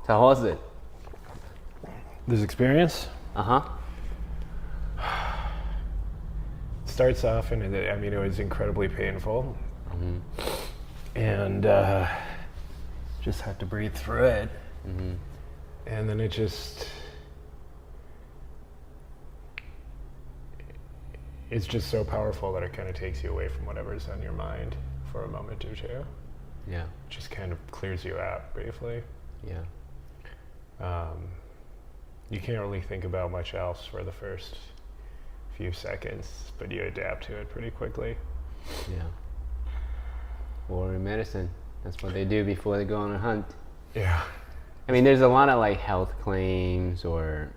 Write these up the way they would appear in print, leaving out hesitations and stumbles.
So how was it? This experience starts off, and it was incredibly painful, and just had to breathe through it, and then it's just so powerful that it kind of takes you away from whatever's on your mind for a moment or two. Yeah. Just kind of clears you out briefly. Yeah. You can't really think about much else for the first few seconds, but you adapt to it pretty quickly. Yeah. Or in medicine, that's what they do before they go on a hunt. Yeah. I mean, there's a lot of like health claims or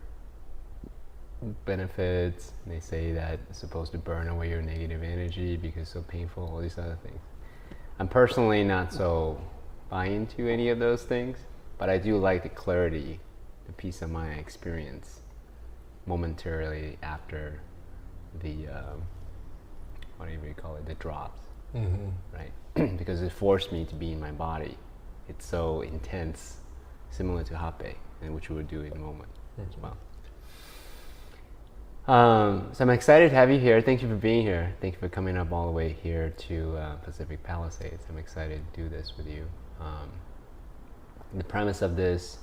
benefits. They say that it's supposed to burn away your negative energy because it's so painful, all these other things. I'm personally not so buy into any of those things, but I do like the clarity, the peace of mind experience momentarily after the, whatever you call it, the drops, right? Because it forced me to be in my body. It's so intense, similar to hape, and which we would do in a moment as well. So I'm excited to have you here. Thank you for being here. Thank you for coming up all the way here to Pacific Palisades. I'm excited to do this with you. The premise of this,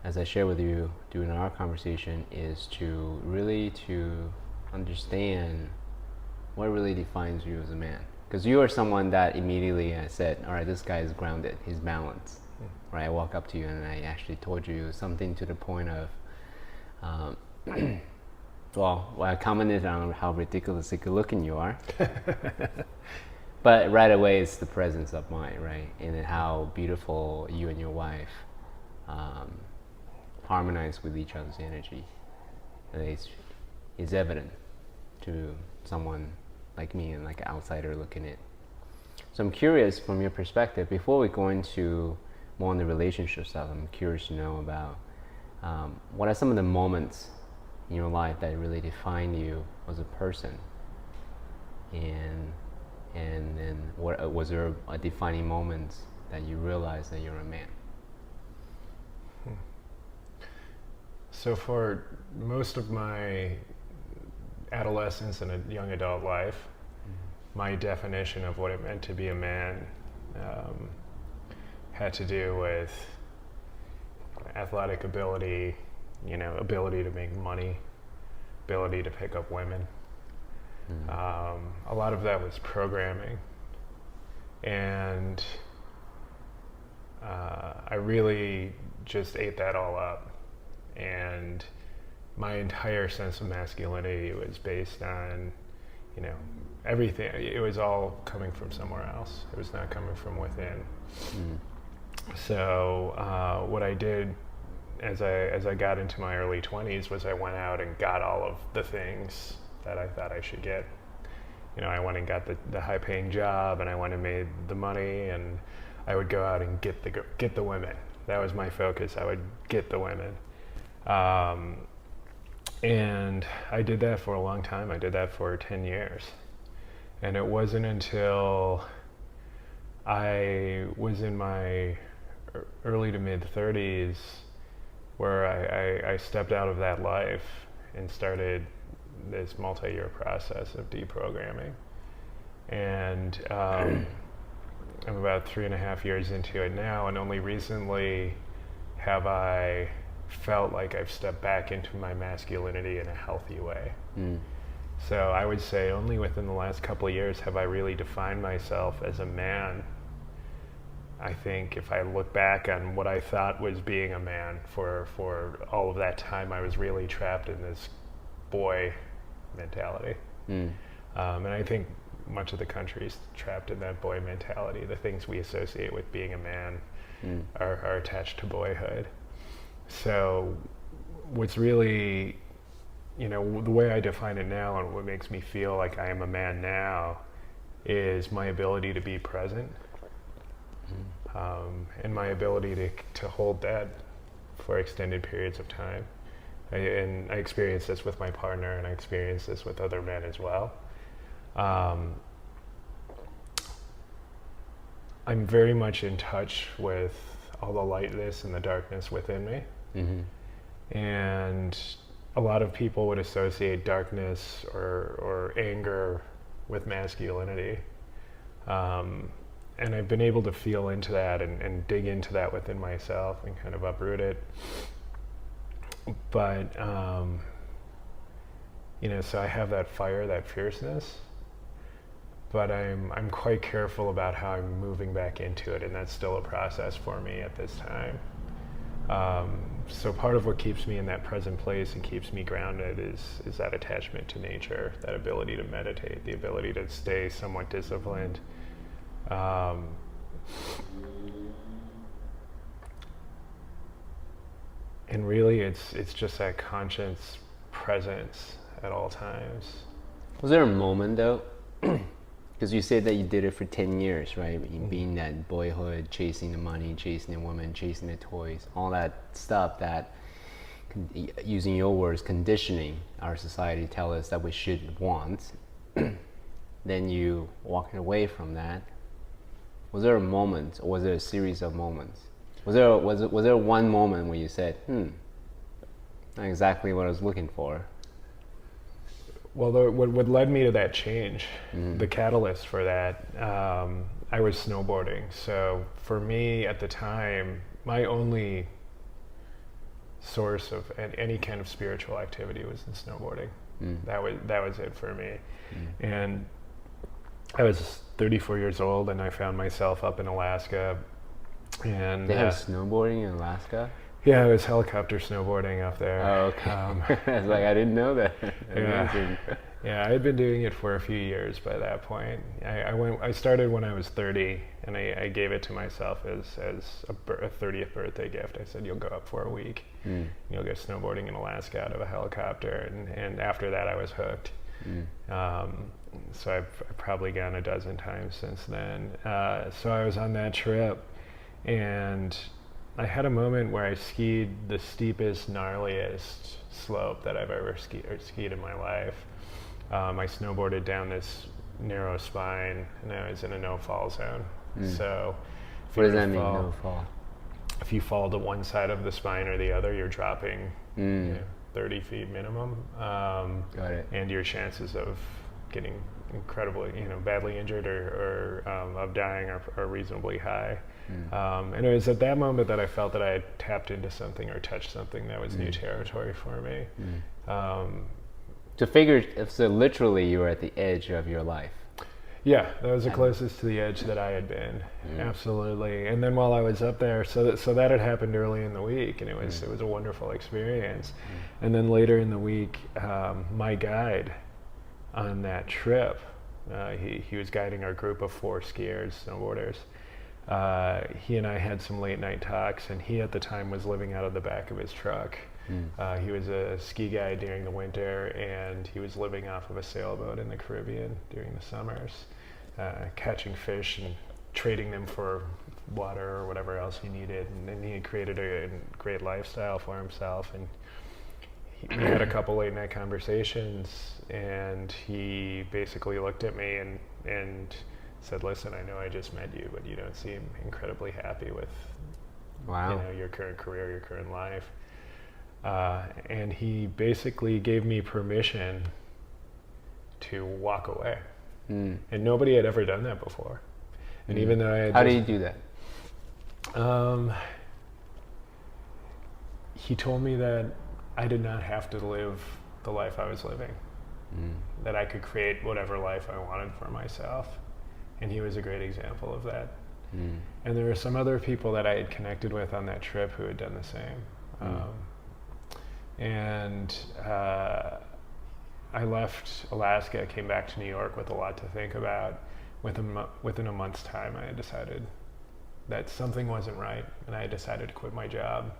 as I share with you during our conversation, is to really understand what really defines you as a man. Because you are someone that immediately said, all right, this guy is grounded, he's balanced. Right? I walk up to you and I actually told you something to the point of, well, I commented on how ridiculously good looking you are. But right away, it's the presence of mind, right? And then how beautiful you and your wife harmonize with each other's energy. And it's evident to someone like me and like an outsider looking in. So I'm curious from your perspective, before we go into more on the relationship stuff, I'm curious to know about what are some of the moments in your life that really define you as a person, and then what was there a defining moment that you realized that you're a man? So for most of my adolescence and a young adult life, my definition of what it meant to be a man had to do with athletic ability, ability to make money, ability to pick up women. A lot of that was programming, and I really just ate that all up, and my entire sense of masculinity was based on, everything. It was all coming from somewhere else. It was not coming from within. So what I did as I got into my early 20s was I went out and got all of the things that I thought I should get. I went and got the high-paying job, and I went and made the money, and I would go out and get the women. That was my focus. I would get the women, and I did that for a long time. I did that for 10 years, and it wasn't until I was in my early to mid 30s where I stepped out of that life and started this multi-year process of deprogramming. And I'm about 3.5 years into it now, and only recently have I felt like I've stepped back into my masculinity in a healthy way. So I would say only within the last couple of years have I really defined myself as a man. I think if I look back on what I thought was being a man for all of that time, I was really trapped in this boy mentality. And I think much of the country is trapped in that boy mentality. The things we associate with being a man are attached to boyhood. So what's really, the way I define it now and what makes me feel like I am a man now is my ability to be present. And my ability to hold that for extended periods of time. I experience this with my partner, and I experience this with other men as well. I'm very much in touch with all the lightness and the darkness within me. Mm-hmm. And a lot of people would associate darkness or anger with masculinity. And I've been able to feel into that and dig into that within myself and kind of uproot it. But, so I have that fire, that fierceness, but I'm quite careful about how I'm moving back into it, and that's still a process for me at this time. So part of what keeps me in that present place and keeps me grounded is that attachment to nature, that ability to meditate, the ability to stay somewhat disciplined. And really, it's just that conscious presence at all times. Was there a moment though? Because you said that you did it for 10 years, right? You being that boyhood, chasing the money, chasing the woman, chasing the toys, all that stuff that, using your words, conditioning our society tell us that we should want. Then you walking away from that. Was there a moment, or was there a series of moments? Was there one moment where you said, not exactly what I was looking for? Well, what led me to that change, the catalyst for that, I was snowboarding. So for me at the time, my only source of any kind of spiritual activity was in snowboarding. That was it for me. And I was 34 years old, and I found myself up in Alaska. And they have snowboarding in Alaska? Yeah, I was helicopter snowboarding up there. Oh, okay. I was like, I didn't know that. Amazing. Yeah, I had been doing it for a few years by that point. I started when I was 30, and I gave it to myself as a 30th birthday gift. I said, you'll go up for a week. You'll go snowboarding in Alaska out of a helicopter. And after that, I was hooked. So I've probably gone a dozen times since then. So I was on that trip, and I had a moment where I skied the steepest, gnarliest slope that I've ever skied in my life. I snowboarded down this narrow spine, and I was in a no-fall zone. So, what does that mean, no-fall? If you fall to one side of the spine or the other, you're dropping 30 feet minimum. Got it. And your chances of getting incredibly, badly injured or of dying are reasonably high. And it was at that moment that I felt that I had tapped into something or touched something that was new territory for me. So literally you were at the edge of your life. Yeah, that was the closest to the edge that I had been. Absolutely. And then while I was up there, so that had happened early in the week, and it was a wonderful experience. And then later in the week, my guide on that trip, he was guiding our group of 4 skiers, snowboarders. He and I had some late night talks, and he at the time was living out of the back of his truck. He was a ski guide during the winter, and he was living off of a sailboat in the Caribbean during the summers, catching fish and trading them for water or whatever else he needed. And he had created a great lifestyle for himself. And we had a couple late night conversations, and he basically looked at me and said, listen, I know I just met you, but you don't seem incredibly happy with your current career, your current life. And he basically gave me permission to walk away. And nobody had ever done that before. And even though I had How do you do that? He told me that I did not have to live the life I was living, that I could create whatever life I wanted for myself. And he was a great example of that. And there were some other people that I had connected with on that trip who had done the same. And I left Alaska, came back to New York with a lot to think about. Within a month's time, I had decided that something wasn't right, and I decided to quit my job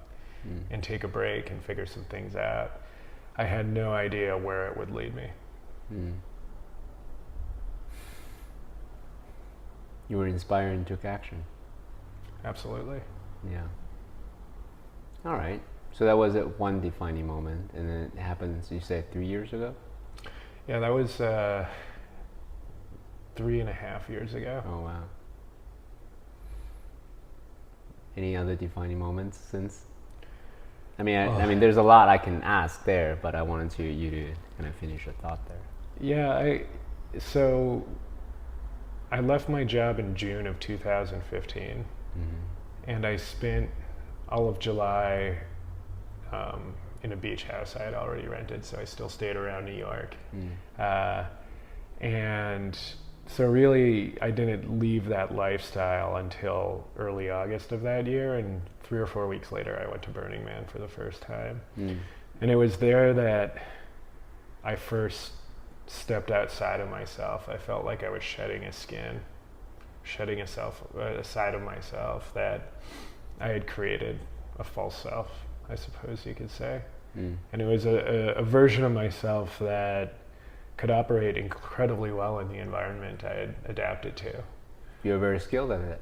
and take a break and figure some things out. I had no idea where it would lead me. You were inspired and took action. Absolutely. Yeah. All right. So that was one defining moment, and then it happened, you said 3 years ago? Yeah, that was 3.5 years ago. Oh, wow. Any other defining moments since? I mean, there's a lot I can ask there, but I wanted you to kind of finish your thought there. Yeah, so I left my job in June of 2015, and I spent all of July in a beach house I had already rented, so I still stayed around New York. And so really, I didn't leave that lifestyle until early August of that year, and 3 or 4 weeks later, I went to Burning Man for the first time. And it was there that I first stepped outside of myself. I felt like I was shedding a skin, shedding a side of myself that I had created, a false self, I suppose you could say. And it was a version of myself that could operate incredibly well in the environment I had adapted to. You're very skilled at it.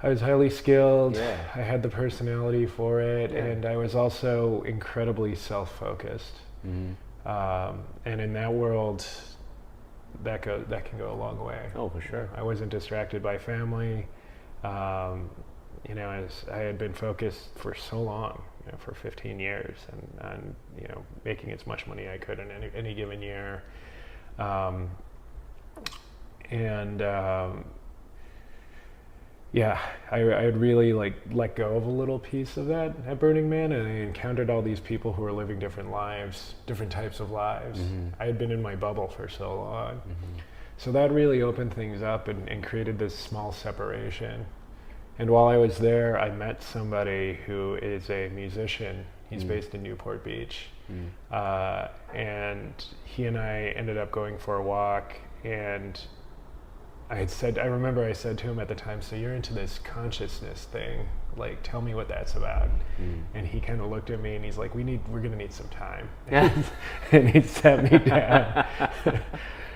I was highly skilled, Yeah. I had the personality for it, Yeah. and I was also incredibly self-focused. And in that world, that can go a long way. Oh, for sure. I wasn't distracted by family. As I had been focused for so long, for 15 years, and making as much money I could in any given year. I had really let go of a little piece of that at Burning Man, and I encountered all these people who were living different lives, different types of lives. I had been in my bubble for so long. So that really opened things up and created this small separation. And while I was there, I met somebody who is a musician. He's based in Newport Beach. And he and I ended up going for a walk, and I remember I said to him at the time, so you're into this consciousness thing, tell me what that's about. And he kind of looked at me and he's like, we're gonna need some time. And he sat me down.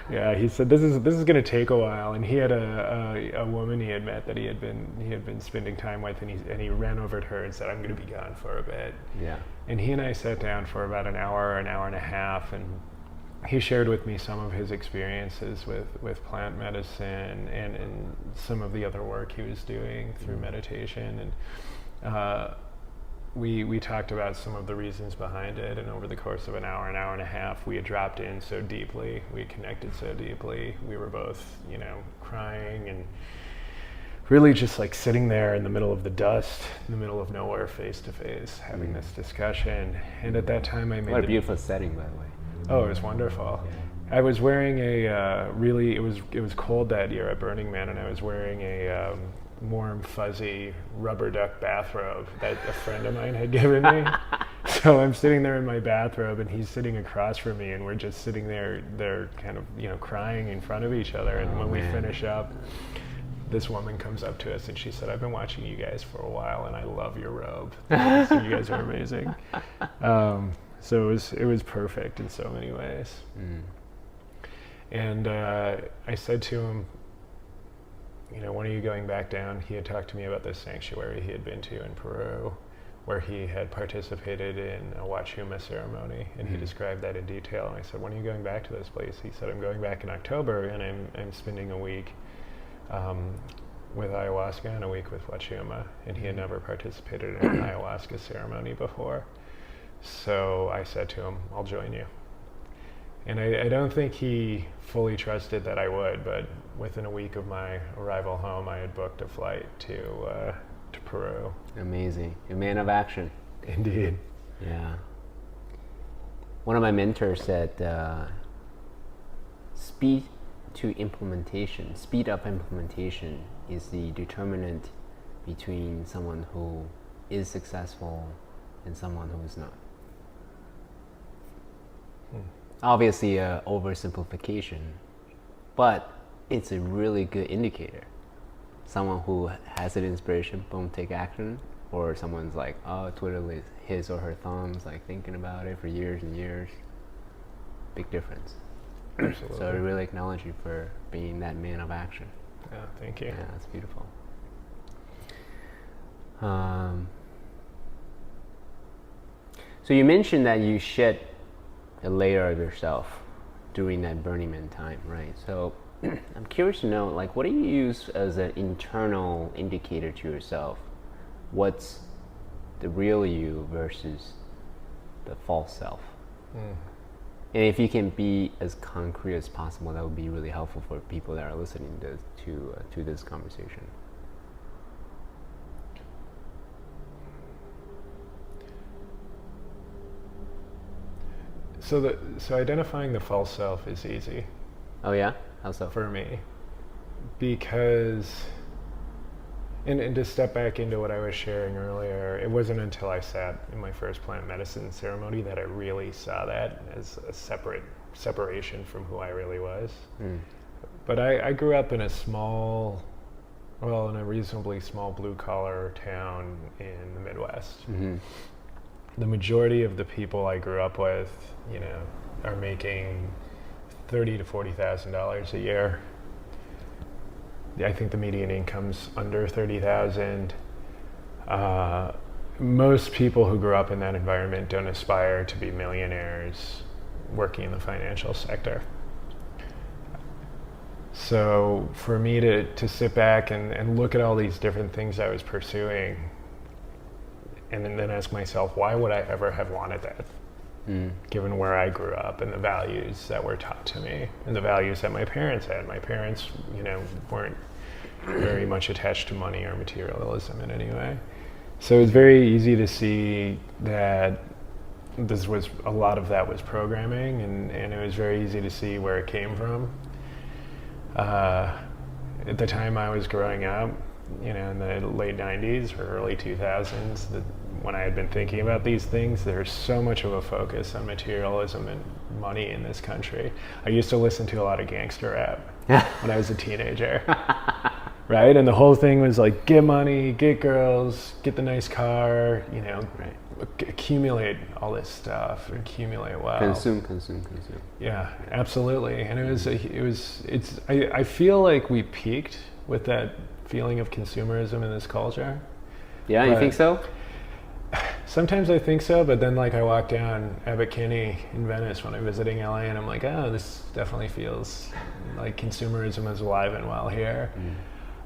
Yeah, he said this is going to take a while, and he had a woman he had met that he had been spending time with, and he ran over to her and said, I'm going to be gone for a bit. Yeah. And he and I sat down for about an hour and a half, and he shared with me some of his experiences with plant medicine and some of the other work he was doing through meditation, and we talked about some of the reasons behind it, and over the course of an hour and a half, we had dropped in so deeply, we connected so deeply. We were both, crying and really just sitting there in the middle of the dust, in the middle of nowhere, face to face, having this discussion. And at that time, I made What a beautiful setting, by the way. Oh, it was wonderful. Yeah. I was wearing it was cold that year at Burning Man, and I was wearing a warm, fuzzy rubber duck bathrobe that a friend of mine had given me. So I'm sitting there in my bathrobe, and he's sitting across from me, and we're just sitting there kind of, crying in front of each other. And when we finish up, this woman comes up to us and she said, I've been watching you guys for a while, and I love your robe. So you guys are amazing. So it was perfect in so many ways. And I said to him, when are you going back down? He had talked to me about this sanctuary he had been to in Peru, where he had participated in a Wachuma ceremony, and he described that in detail. And I said, when are you going back to this place? He said, I'm going back in October, and I'm spending a week with ayahuasca and a week with Wachuma. And he had never participated in an ayahuasca ceremony before. So I said to him, I'll join you. And I don't think he fully trusted that I would, but within a week of my arrival home, I had booked a flight to Peru. Amazing. A man of action. Indeed. Yeah. One of my mentors said, speed up implementation is the determinant between someone who is successful and someone who is not. Obviously, oversimplification, but it's a really good indicator. Someone who has an inspiration, boom, take action, or someone's twiddling his or her thumbs, thinking about it for years and years. Big difference. Absolutely. So I really acknowledge you for being that man of action. Yeah, thank you. Yeah, that's beautiful. So you mentioned that you shed a layer of yourself during that Burning Man time, right? So I'm curious to know, what do you use as an internal indicator to yourself what's the real you versus the false self. And if you can be as concrete as possible, that would be really helpful for people that are listening to this conversation. So identifying the false self is easy. Oh yeah? How so? For me. Because, and to step back into what I was sharing earlier, it wasn't until I sat in my first plant medicine ceremony that I really saw that as a separation from who I really was. But I grew up in a reasonably small blue-collar town in the Midwest. The majority of the people I grew up with, are making $30,000 to $40,000 a year. I think the median income's under $30,000. Most people who grew up in that environment don't aspire to be millionaires working in the financial sector. So for me to sit back and look at all these different things I was pursuing, and then ask myself, why would I ever have wanted that? Given where I grew up and the values that were taught to me and the values that my parents had. My parents, weren't very much attached to money or materialism in any way. So it was very easy to see that a lot of that was programming, and it was very easy to see where it came from. At the time I was growing up, in the late 90s or early 2000s, when I had been thinking about these things, there's so much of a focus on materialism and money in this country. I used to listen to a lot of gangster rap when I was a teenager, right? And the whole thing was like, get money, get girls, get the nice car, accumulate all this stuff, accumulate wealth. Consume. Yeah, absolutely. And I feel like we peaked with that feeling of consumerism in this culture. Yeah, you think so? Sometimes I think so, but then I walk down Abbot Kinney in Venice when I'm visiting LA, and I'm like, oh, this definitely feels like consumerism is alive and well here.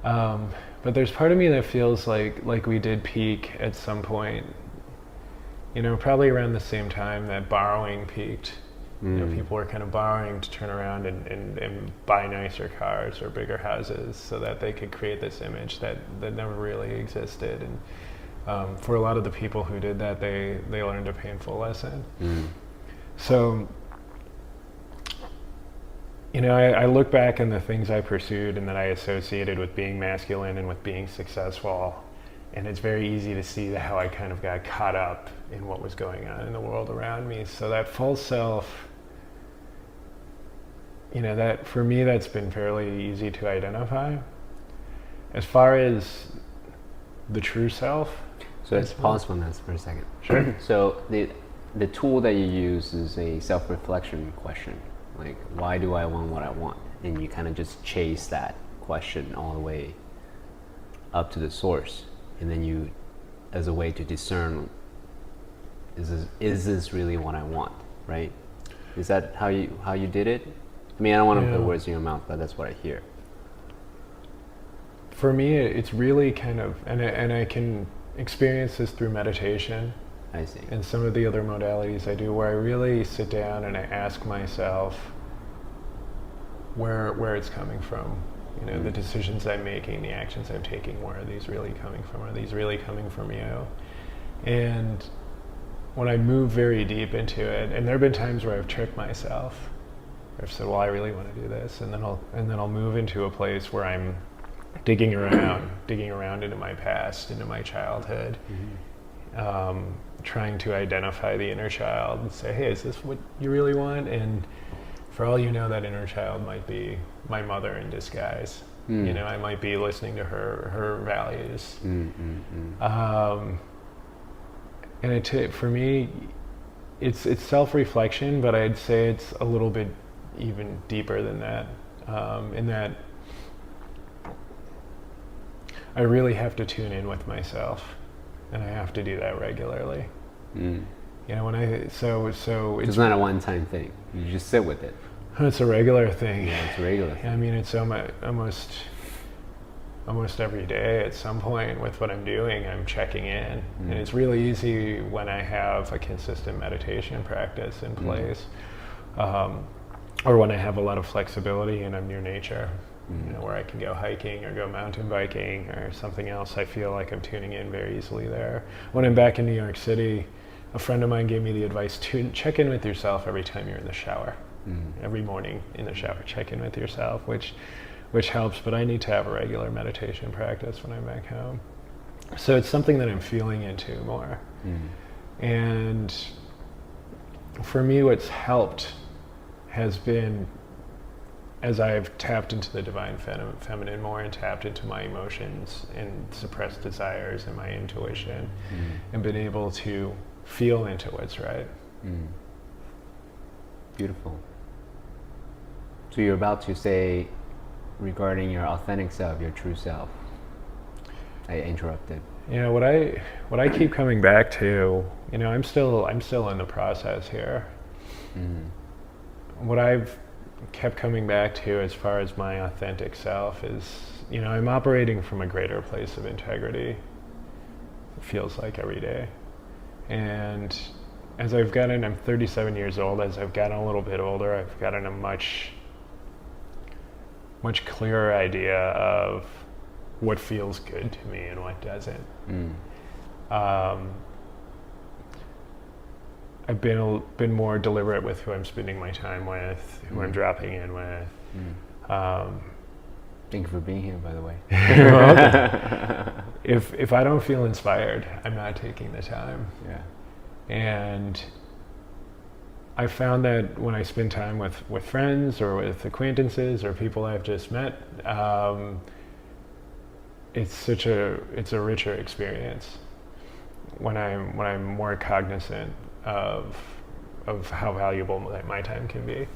But there's part of me that feels like we did peak at some point, probably around the same time that borrowing peaked. People were kind of borrowing to turn around and buy nicer cars or bigger houses so that they could create this image that never really existed. And for a lot of the people who did that, they learned a painful lesson. So, I look back on the things I pursued and that I associated with being masculine and with being successful, and it's very easy to see how I kind of got caught up in what was going on in the world around me. So that false self, that for me, that's been fairly easy to identify. As far as the true self. So let's pause on this for a second. Sure. So the tool that you use is a self-reflection question. Like, why do I want what I want? And you kind of just chase that question all the way up to the source. And then you, as a way to discern, is this really what I want, right? Is that how you did it? I mean, I don't want to put words in your mouth, but that's what I hear. For me, it's really kind of, and I can experience this through meditation. I see. And some of the other modalities I do, where I really sit down and I ask myself where it's coming from. The decisions I'm making, the actions I'm taking, where are these really coming from? Are these really coming from you? And when I move very deep into it, and there have been times where I've tricked myself. I've said, well, I really want to do this, and then I'll move into a place where I'm digging around into my past, into my childhood, trying to identify the inner child and say, hey, is this what you really want? And for all you know, that inner child might be my mother in disguise. I might be listening to her values. And for me, it's self-reflection, but I'd say it's a little bit even deeper than that. In that I really have to tune in with myself, and I have to do that regularly. It's not a one-time thing. You just sit with it. It's a regular thing. Yeah, it's a regular thing. I mean, it's almost almost every day at some point with what I'm doing, I'm checking in. And it's really easy when I have a consistent meditation practice in place, or when I have a lot of flexibility and I'm near nature, where I can go hiking or go mountain biking or something else. I feel like I'm tuning in very easily there. When I'm back in New York City, a friend of mine gave me the advice to check in with yourself every time you're in the shower. Every morning in the shower, check in with yourself, which helps, but I need to have a regular meditation practice when I'm back home. So it's something that I'm feeling into more. And for me, what's helped has been, as I've tapped into the divine feminine more and tapped into my emotions and suppressed desires and my intuition, and been able to feel into what's right. Beautiful. So you're about to say regarding your authentic self, your true self. I interrupted. What I keep coming back to, I'm still in the process here. What I've kept coming back to as far as my authentic self is, I'm operating from a greater place of integrity. It feels like every day. And as I've gotten, I'm 37 years old, as I've gotten a little bit older, I've gotten a much clearer idea of what feels good to me and what doesn't. I've been more deliberate with who I'm spending my time with, who I'm dropping in with. Thank you for being here, by the way. You're welcome. If I don't feel inspired, I'm not taking the time. Yeah. And I found that when I spend time with friends or with acquaintances or people I've just met, it's a richer experience when I'm more cognizant of how valuable my time can be.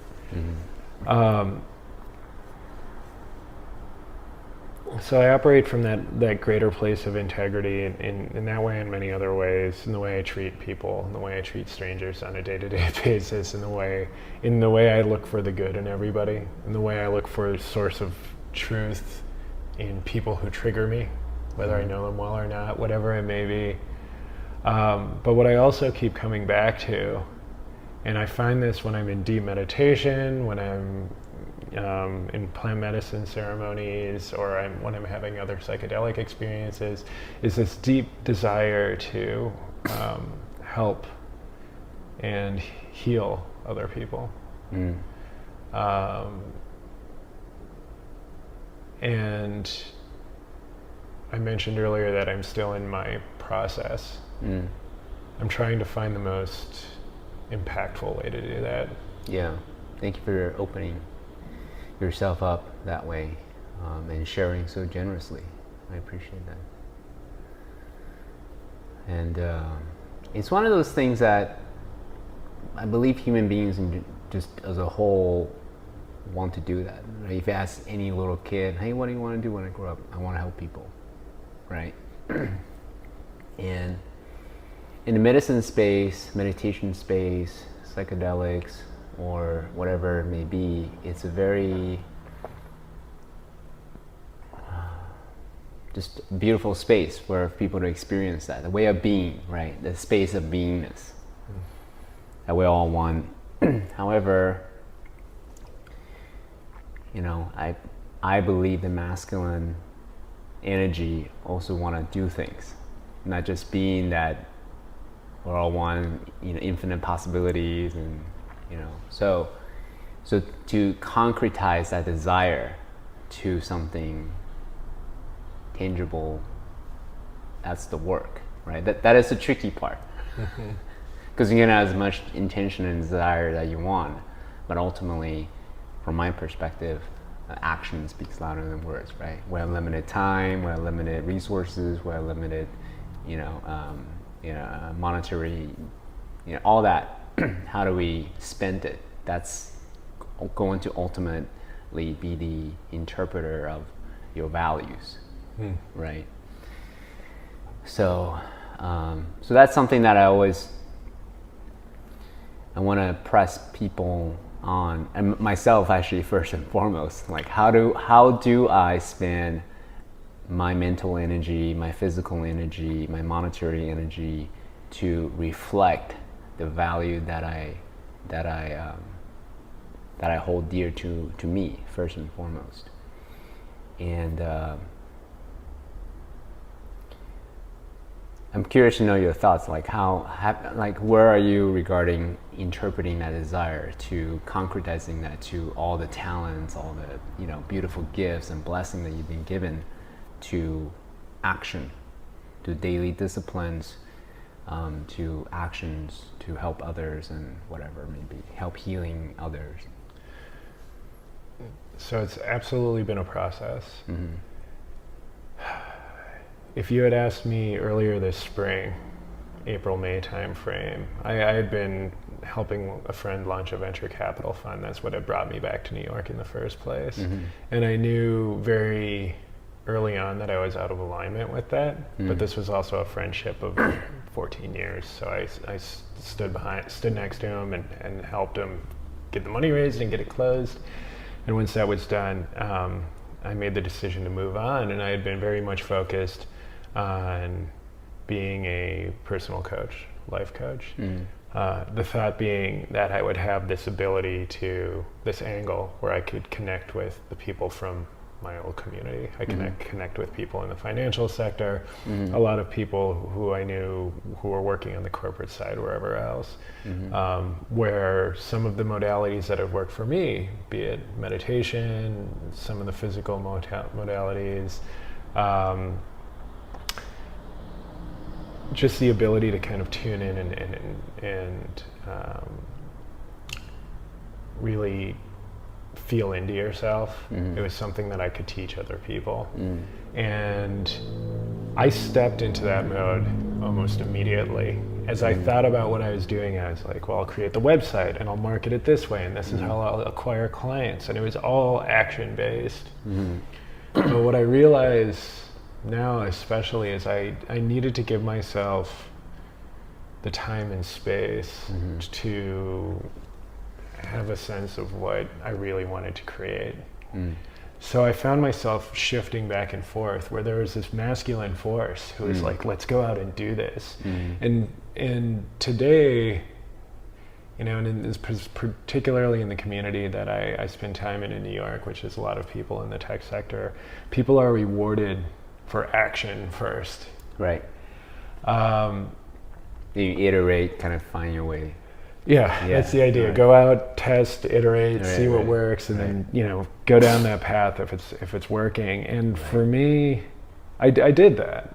So I operate from that greater place of integrity in that way, in many other ways, in the way I treat people, in the way I treat strangers on a day-to-day basis, in the way I look for the good in everybody, in the way I look for a source of truth in people who trigger me, whether I know them well or not, whatever it may be. But what I also keep coming back to, and I find this when I'm in deep meditation, when I'm in plant medicine ceremonies, or when I'm having other psychedelic experiences, is this deep desire to help and heal other people. And I mentioned earlier that I'm still in my process. I'm trying to find the most impactful way to do that. Yeah, thank you for opening yourself up that way, and sharing so generously. I appreciate that. And it's one of those things that I believe human beings just as a whole want to do that. Right? If you ask any little kid, hey, what do you want to do when I grow up? I want to help people, right? And in the medicine space, meditation space, psychedelics, or whatever it may be, it's a very just beautiful space for people to experience that, the way of being, right? The space of beingness that we all want. However, I believe the masculine energy also want to do things, not just being that we're all one, infinite possibilities, and so to concretize that desire to something tangible, that's the work, right? That is the tricky part, because you can have as much intention and desire that you want, but ultimately, from my perspective, action speaks louder than words, right? We have limited time, we have limited resources, we have limited, monetary, all that. How do we spend it? That's going to ultimately be the interpreter of your values, right? So that's something that I want to press people on, and myself actually first and foremost. Like, how do I spend my mental energy, my physical energy, my monetary energy to reflect the value that I hold dear to me first and foremost. And I'm curious to know your thoughts, like where are you regarding interpreting that desire to concretizing that to all the talents, all the beautiful gifts and blessing that you've been given, to action, to daily disciplines, to actions to help others and whatever, maybe help healing others. So it's absolutely been a process. Mm-hmm. If you had asked me earlier this spring, April, May time frame, I had been helping a friend launch a venture capital fund. That's what had brought me back to New York in the first place. Mm-hmm. And I knew very early on that I was out of alignment with that. Mm-hmm. But this was also a friendship of 14 years. So I stood next to him and helped him get the money raised and get it closed. And once that was done, I made the decision to move on. And I had been very much focused on being a personal coach, life coach. Mm. The thought being that I would have this ability this angle where I could connect with the people from my old community. I connect with people in the financial sector, a lot of people who I knew who were working on the corporate side, wherever else, where some of the modalities that have worked for me, be it meditation, some of the physical modalities, just the ability to kind of tune in and really feel into yourself. It was something that I could teach other people. And I stepped into that mode almost immediately. As I thought about what I was doing, I was like, well, I'll create the website and I'll market it this way, and this is how I'll acquire clients. And it was all action-based. But what I realized now especially is I needed to give myself the time and space to have a sense of what I really wanted to create. So I found myself shifting back and forth, where there was this masculine force who was like, let's go out and do this. And today, and particularly in the community that I spend time in New York, which is a lot of people in the tech sector, people are rewarded for action first. Right. You iterate, kind of find your way. Yeah, that's the idea. Right. Go out, test, iterate, see what works, and then go down that path if it's working. And for me, I did that.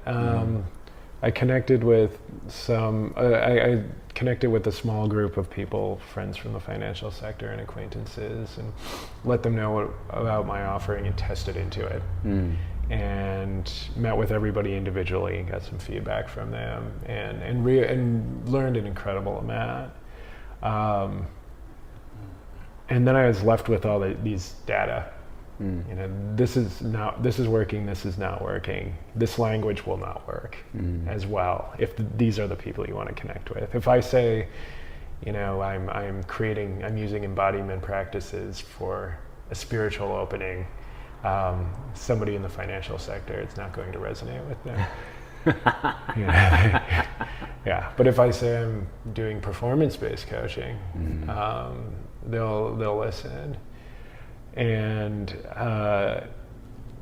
I connected with I connected with a small group of people, friends from the financial sector and acquaintances, and let them know about my offering and tested into it. And met with everybody individually and got some feedback from them, and learned an incredible amount. And then I was left with all these data. This is working, this is not working. This language will not work as well if these are the people you want to connect with. If I say, I'm using embodiment practices for a spiritual opening, somebody in the financial sector, it's not going to resonate with them. Yeah, but if I say I'm doing performance-based coaching, they'll listen. And I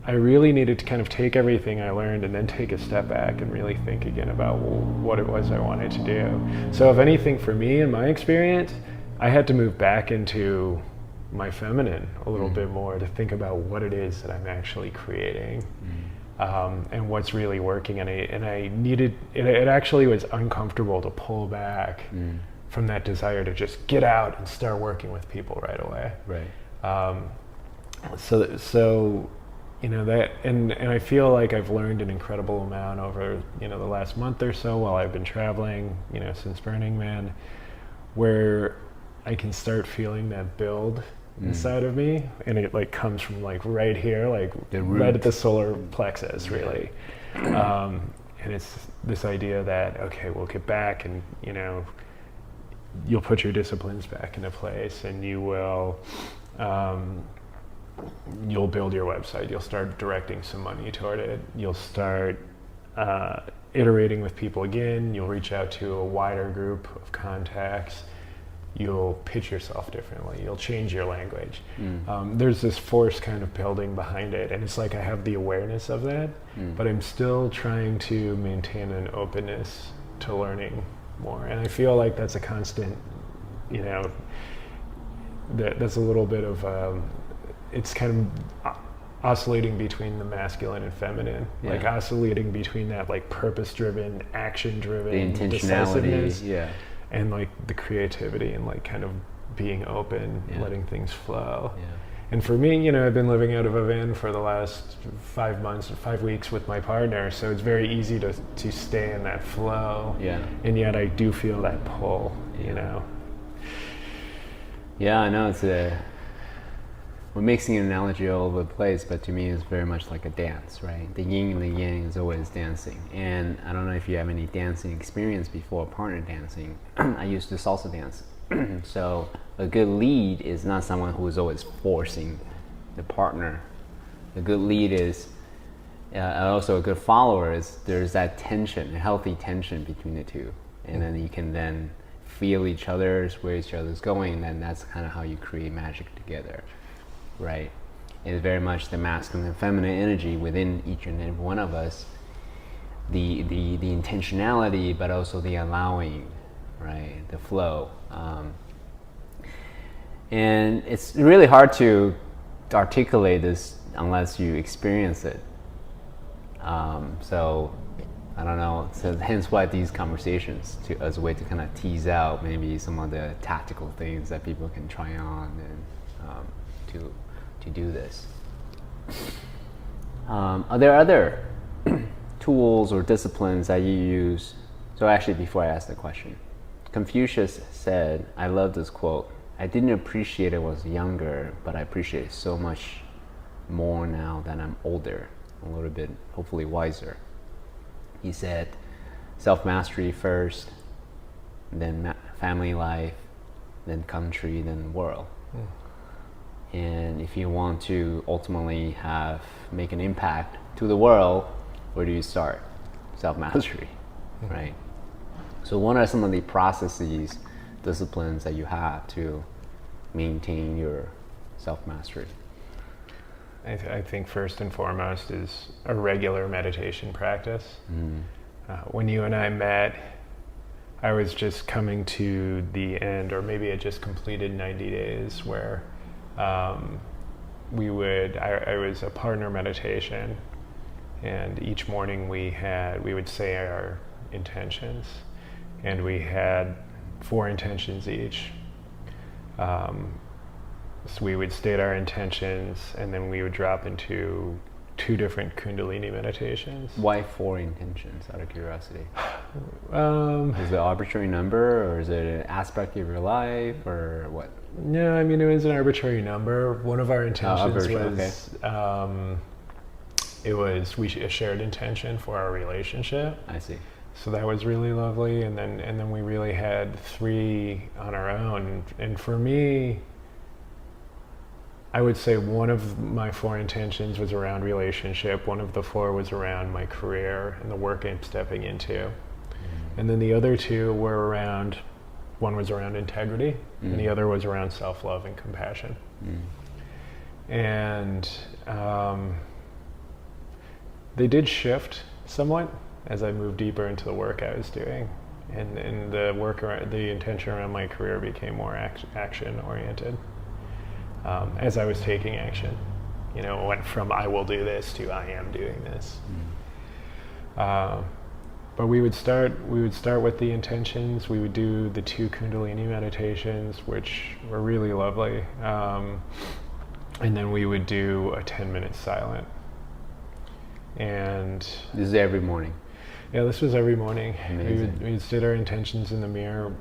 really needed to kind of take everything I learned and then take a step back and really think again about what it was I wanted to do. So if anything, for me, in my experience, I had to move back into my feminine a little bit more to think about what it is that I'm actually creating. And what's really working, and I needed it actually was uncomfortable to pull back from that desire to just get out and start working with people right away. Right. So that, and I feel like I've learned an incredible amount over the last month or so while I've been traveling, since Burning Man, where I can start feeling that build inside of me, and it comes from right here, right at the solar plexus, really. And it's this idea that, okay, we'll get back, and you'll put your disciplines back into place, and you will you'll build your website. You'll start directing some money toward it. You'll start iterating with people again. You'll reach out to a wider group of contacts. You'll pitch yourself differently. You'll change your language. There's this force kind of building behind it, and it's like I have the awareness of that, but I'm still trying to maintain an openness to learning more. And I feel like that's a constant, that's a little bit of, it's kind of oscillating between the masculine and feminine, like oscillating between that like purpose-driven, action-driven, the intentionality, decisiveness, yeah, and like the creativity and like kind of being open, letting things flow. yeah. And for me, I've been living out of a van for the last 5 weeks with my partner, so it's very easy to stay in that flow. Yeah. And yet I do feel that pull, Yeah, I know we're mixing an analogy all over the place, but to me it's very much like a dance, right? The yin and the yang is always dancing. And I don't know if you have any dancing experience before, partner dancing. I used to salsa dance. So a good lead is not someone who is always forcing the partner. A good lead is, also a good follower is, there's that tension, a healthy tension between the two. And then you can then feel each other's, where each other's going, and that's kind of how you create magic together. Right, it's very much the masculine and feminine energy within each and every one of us. The intentionality, but also the allowing, right? The flow, and it's really hard to articulate this unless you experience it. So I don't know. So hence why these conversations, as a way to kind of tease out maybe some of the tactical things that people can try on and to do this. Are there other tools or disciplines that you use? So actually, before I ask the question, Confucius said, I love this quote, I didn't appreciate it when I was younger, but I appreciate it so much more now that I'm older, a little bit hopefully wiser. He said, self-mastery first, then family life, then country, then world. And if you want to ultimately make an impact to the world, where do you start? Self-mastery, right? So what are some of the processes, disciplines that you have to maintain your self-mastery? I think first and foremost is a regular meditation practice. When you and I met, I was just coming to the end, or maybe I just completed 90 days where I was a partner meditation, and each morning we would say our intentions, and we had 4 intentions each. So we would state our intentions, and then we would drop into 2 different Kundalini meditations. Why 4 intentions, out of curiosity? Is it an arbitrary number, or is it an aspect of your life, or what? No, I mean, it was an arbitrary number. One of our intentions was, okay. It was a shared intention for our relationship. I see. So that was really lovely, and then we really had 3 on our own. And for me, I would say one of my 4 intentions was around relationship. One of the 4 was around my career and the work I'm stepping into. And then the other 2 were around, one was around integrity, and the other was around self-love and compassion. And they did shift somewhat as I moved deeper into the work I was doing. And the intention around my career became more action-oriented. As I was taking action, it went from I will do this to I am doing this. But we would start with the intentions. We would do the 2 Kundalini meditations, which were really lovely, and then we would do a 10-minute silent. And this is every morning. Yeah, this was every morning. Amazing. We would state our intentions in the mirror,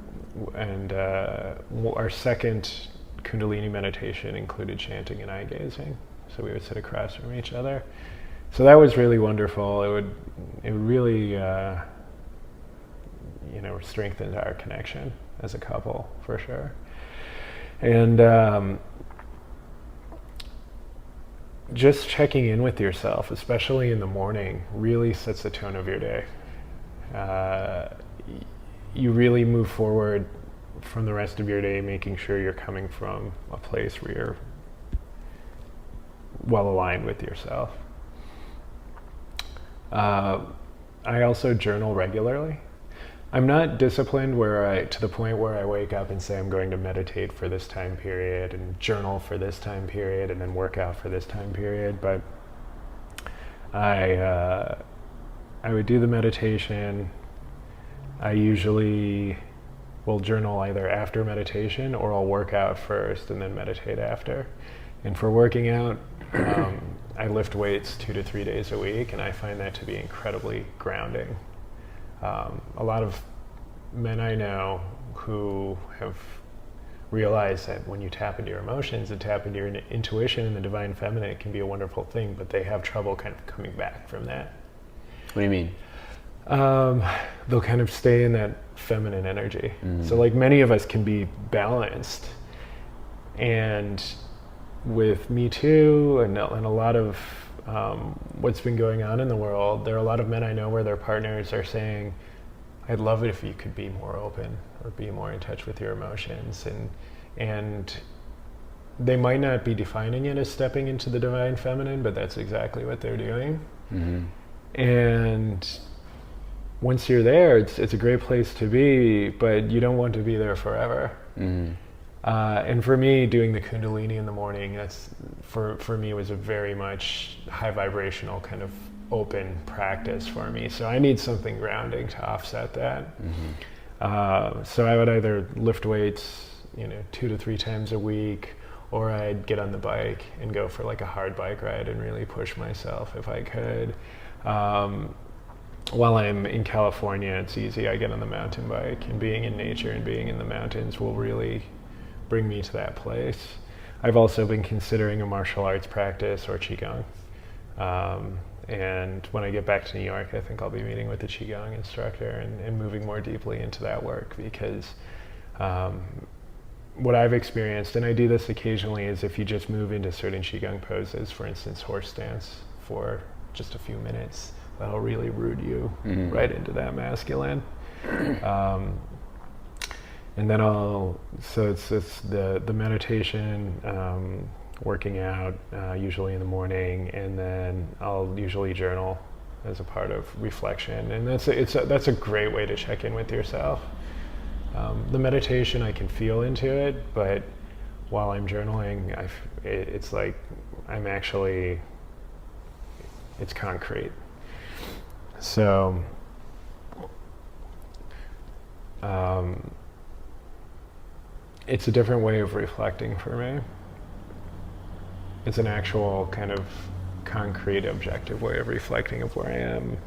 and our second Kundalini meditation included chanting and eye gazing. So we would sit across from each other. So that was really wonderful. It would really strengthened our connection as a couple, for sure. And just checking in with yourself, especially in the morning, really sets the tone of your day. You really move forward from the rest of your day, making sure you're coming from a place where you're well aligned with yourself. I also journal regularly. I'm not disciplined to the point where I wake up and say I'm going to meditate for this time period and journal for this time period and then work out for this time period, but I would do the meditation. I usually will journal either after meditation or I'll work out first and then meditate after. And for working out, I lift weights 2 to 3 days a week, and I find that to be incredibly grounding. A lot of men I know who have realized that when you tap into your emotions and tap into your intuition and the divine feminine, it can be a wonderful thing, but they have trouble kind of coming back from that. What do you mean? They'll kind of stay in that feminine energy. So like many of us can be balanced, and with Me Too and a lot of what's been going on in the world, there are a lot of men I know where their partners are saying, I'd love it if you could be more open or be more in touch with your emotions, and they might not be defining it as stepping into the divine feminine, but that's exactly what they're doing. And once you're there, it's a great place to be, but you don't want to be there forever. And for me, doing the Kundalini in the morning, that's for me was a very much high vibrational kind of open practice for me. So I need something grounding to offset that. So I would either lift weights, 2 to 3 times a week, or I'd get on the bike and go for like a hard bike ride and really push myself if I could. While I'm in California, it's easy. I get on the mountain bike, and being in nature and being in the mountains will really bring me to that place. I've also been considering a martial arts practice or Qigong. And when I get back to New York, I think I'll be meeting with the Qigong instructor and moving more deeply into that work, because what I've experienced, and I do this occasionally, is if you just move into certain Qigong poses, for instance, horse stance, for just a few minutes, that'll really root you right into that masculine. And then it's the meditation, working out, usually in the morning, and then I'll usually journal as a part of reflection. And that's a great way to check in with yourself. The meditation, I can feel into it, but while I'm journaling, it's like it's concrete. So it's a different way of reflecting for me. It's an actual kind of concrete, objective way of reflecting of where I am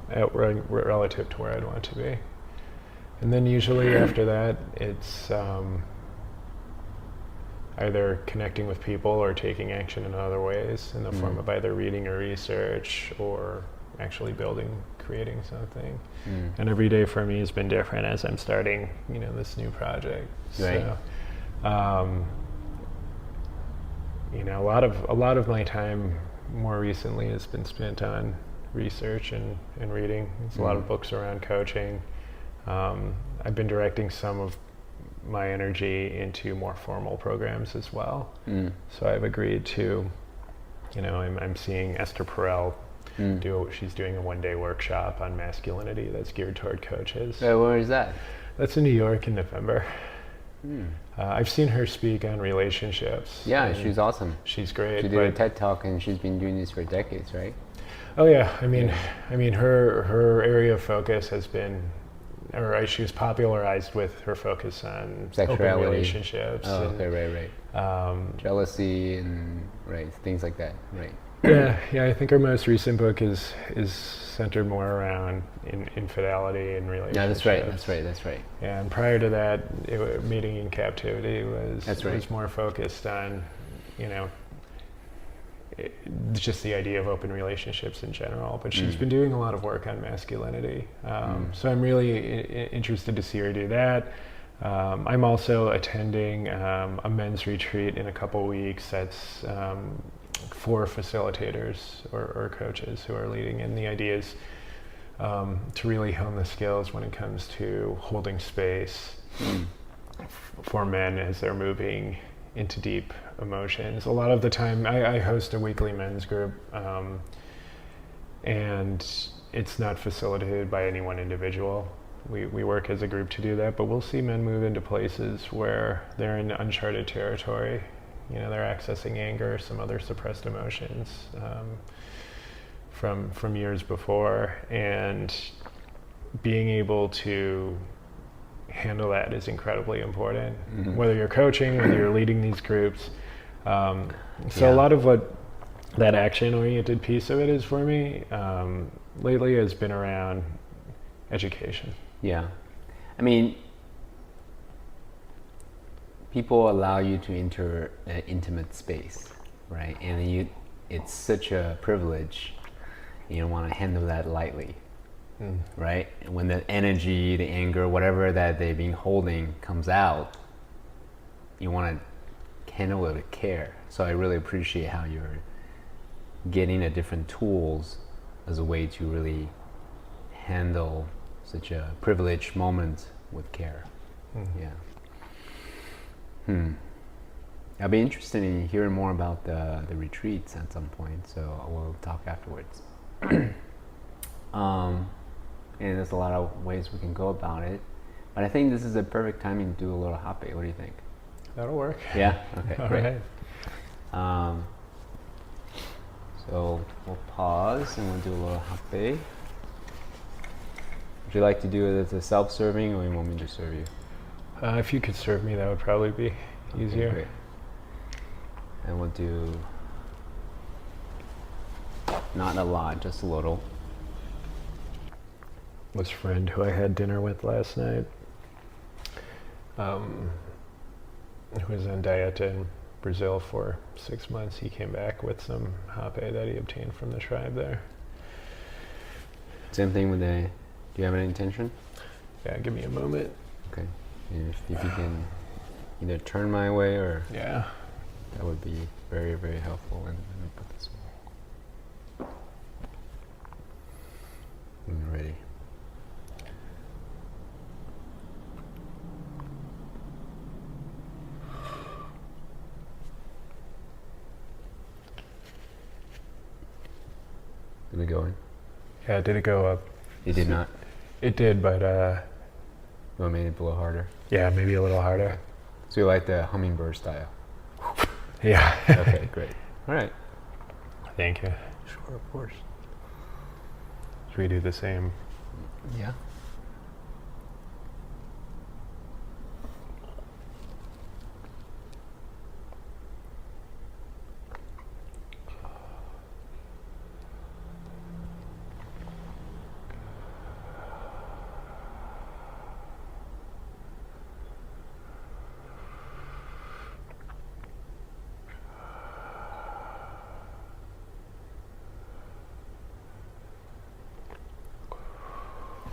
relative to where I'd want to be. And then usually after that, it's either connecting with people or taking action in other ways in the form of either reading or research or actually creating something. And every day for me has been different as I'm starting, this new project. Right. So, a lot of my time more recently has been spent on research and reading. There's a lot of books around coaching. I've been directing some of my energy into more formal programs as well. So I've agreed to, I'm seeing Esther Perel she's doing a 1-day workshop on masculinity that's geared toward coaches. Where is that? That's in New York in November. I've seen her speak on relationships. Yeah, she's awesome. She's great. She did a TED Talk, and she's been doing this for decades, right? Oh yeah, I mean, her area of focus has been, she was popularized with her focus on sexuality, open relationships. Oh, okay, right. Jealousy and things like that, right? Yeah. I think her most recent book is centered more around infidelity and relationships. Yeah, that's right. Yeah, and prior to that, Meeting in Captivity was more focused on, just the idea of open relationships in general. But she's been doing a lot of work on masculinity. So I'm really interested to see her do that. I'm also attending a men's retreat in a couple weeks that's for facilitators or coaches who are leading. And the idea is to really hone the skills when it comes to holding space for men as they're moving into deep emotions. A lot of the time, I host a weekly men's group, and it's not facilitated by any one individual. We work as a group to do that, but we'll see men move into places where they're in uncharted territory. You know, they're accessing anger, some other suppressed emotions from years before, and being able to handle that is incredibly important. Whether you're coaching, whether you're leading these groups. A lot of what that action-oriented piece of it is for me lately has been around education. Yeah. I mean, people allow you to enter an intimate space, right? And it's such a privilege. You don't want to handle that lightly, right? And when the energy, the anger, whatever that they've been holding comes out, you want to handle it with care. So I really appreciate how you're getting the different tools as a way to really handle such a privileged moment with care. Yeah. I'll be interested in hearing more about the retreats at some point, so we'll talk afterwards. And there's a lot of ways we can go about it, but I think this is a perfect timing to do a little hape. What do you think? That'll work. Yeah? Okay, All great. right. So we'll pause and we'll do a little hape. Would you like to do it as a self-serving, or you want me to serve you? If you could serve me, that would probably be easier. Okay, great. And we'll do not a lot, just a little. This friend who I had dinner with last night, who was on diet in Brazil for 6 months, he came back with some hape that he obtained from the tribe there. Same thing with the, do you have an intention? Yeah, give me a moment. Okay. And if you can either turn my way, or Yeah. that would be very, very helpful. And let me put this away. When you're ready. Did it go in? Yeah, did it go up? It did not. It did, but You want me to blow harder? yeah, maybe a little harder. So you like the hummingbird style? Yeah. Okay, great. All right. Thank you. Sure, of course. Should we do the same? Yeah.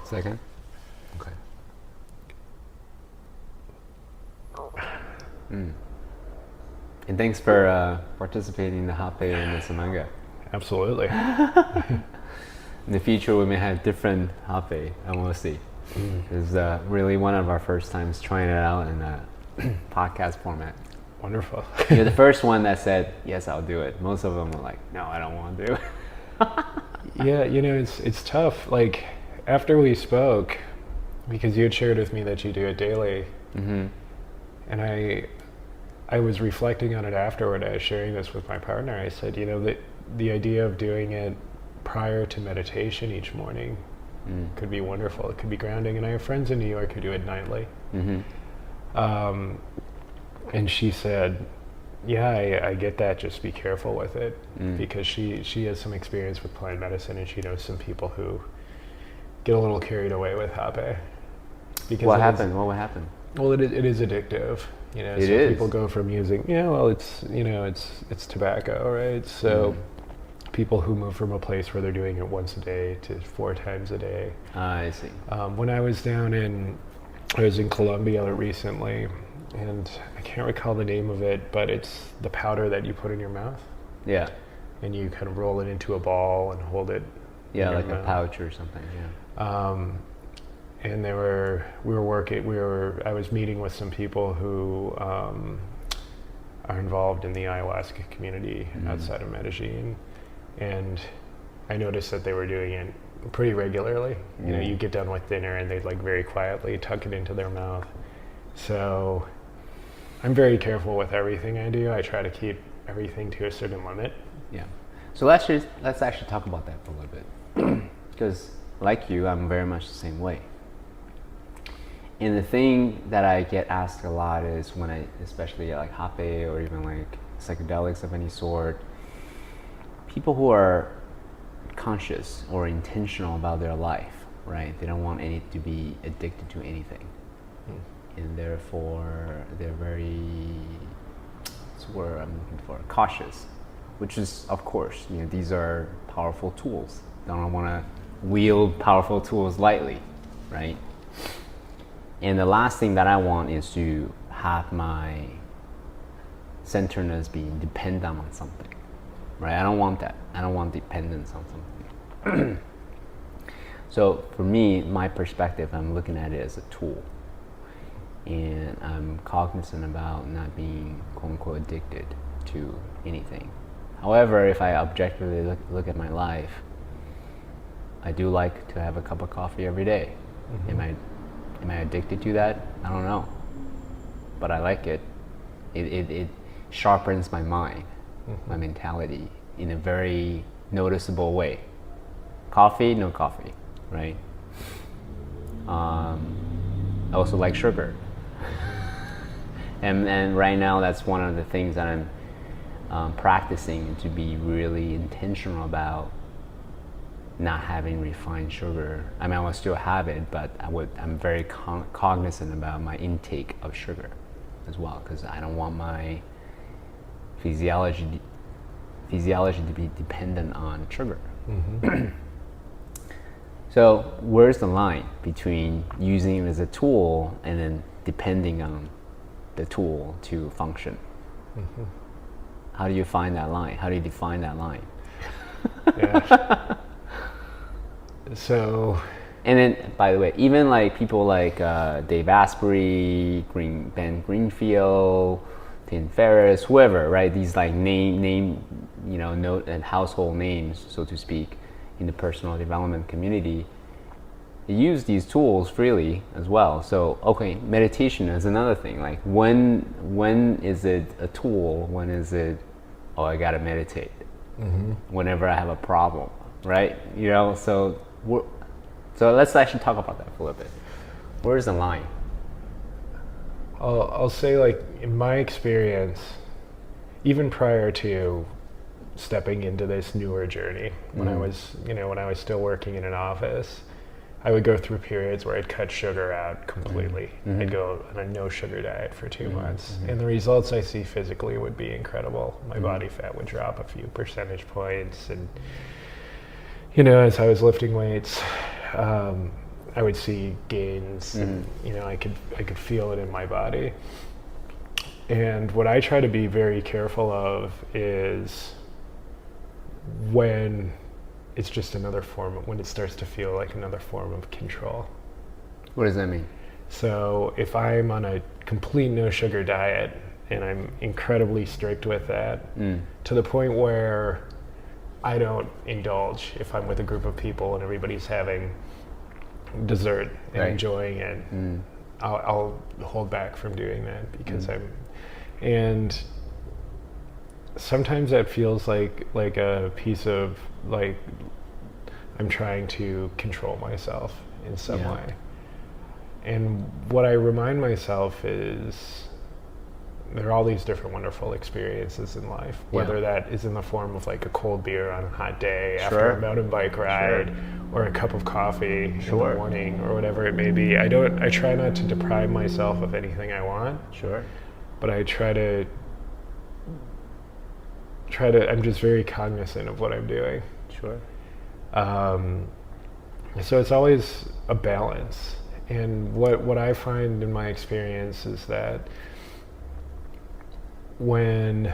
Second? Okay. And thanks for participating in the hape and the samanga. Absolutely. In the future, we may have different hape, and we'll see. It's really one of our first times trying it out in a podcast format. Wonderful. You're the first one that said, yes, I'll do it. Most of them were like, no, I don't want to do it. Yeah, you know, it's tough. Like, after we spoke, because you had shared with me that you do it daily, and I was reflecting on it afterward. I was sharing this with my partner. I said, you know, the idea of doing it prior to meditation each morning could be wonderful. It could be grounding. And I have friends in New York who do it nightly. And she said, yeah, I get that. Just be careful with it, because she has some experience with plant medicine, and she knows some people who get a little carried away with hape. Because What happened? What would happen? Well, it is addictive. You know, It so is. people go from using, it's tobacco, right? So people who move from a place where they're doing it once a day to 4 times a day. I see. When I was in Colombia recently, and I can't recall the name of it, but it's the powder that you put in your mouth. Yeah. and you kind of roll it into a ball and hold it. Yeah, in your like a mouth. pouch or something. Yeah. And I was meeting with some people who are involved in the ayahuasca community outside of Medellin, and I noticed that they were doing it pretty regularly. You know, you get done with dinner and they'd like very quietly tuck it into their mouth. So I'm very careful with everything I do. I try to keep everything to a certain limit. Yeah. So let's actually talk about that for a little bit, because like you, I'm very much the same way. And the thing that I get asked a lot is when especially like hape or even like psychedelics of any sort, people who are conscious or intentional about their life, right? They don't want any to be addicted to anything, and therefore they're very, that's the word I'm looking for, cautious. Which is, of course, these are powerful tools. I don't want to wield powerful tools lightly, right? And the last thing that I want is to have my centeredness being dependent on something, right? I don't want that. I don't want dependence on something. So for me, my perspective, I'm looking at it as a tool. And I'm cognizant about not being, quote unquote, addicted to anything. However, if I objectively look at my life, I do like to have a cup of coffee every day. Am I addicted to that? I don't know. But I like it. It sharpens my mind, my mentality in a very noticeable way. Coffee, no coffee, right? I also like sugar. And right now that's one of the things that I'm practicing, to be really intentional about not having refined sugar. I mean, I will still have it, but I'm very cognizant about my intake of sugar as well, because I don't want my physiology to be dependent on sugar. So where's the line between using it as a tool and then depending on the tool to function? How do you find that line? How do you define that line? Yeah. So, and then, by the way, even like people like Dave Asprey, Ben Greenfield, Tim Ferriss, whoever, right? These like name, note and household names, so to speak, in the personal development community, they use these tools freely as well. So, okay, meditation is another thing. Like when is it a tool? When is it, oh, I gotta meditate? Whenever I have a problem, right? So let's actually talk about that for a little bit. Where's the line? I'll say, like, in my experience, even prior to stepping into this newer journey, when I was still working in an office, I would go through periods where I'd cut sugar out completely. I'd go on a no sugar diet for 2 months. And the results I see physically would be incredible. My body fat would drop a few percentage points. And, as I was lifting weights, I would see gains. And, I could feel it in my body. And what I try to be very careful of is when it's just when it starts to feel like another form of control. What does that mean? So if I'm on a complete no sugar diet and I'm incredibly strict with that, to the point where I don't indulge if I'm with a group of people and everybody's having dessert and enjoying it, I'll hold back from doing that because and sometimes that feels like a piece of, like, I'm trying to control myself in some way. And what I remind myself is there are all these different wonderful experiences in life, whether that is in the form of like a cold beer on a hot day after a mountain bike ride, or a cup of coffee in the morning, or whatever it may be. I try not to deprive myself of anything I want. But I try to I'm just very cognizant of what I'm doing. So it's always a balance. And what I find in my experience is that when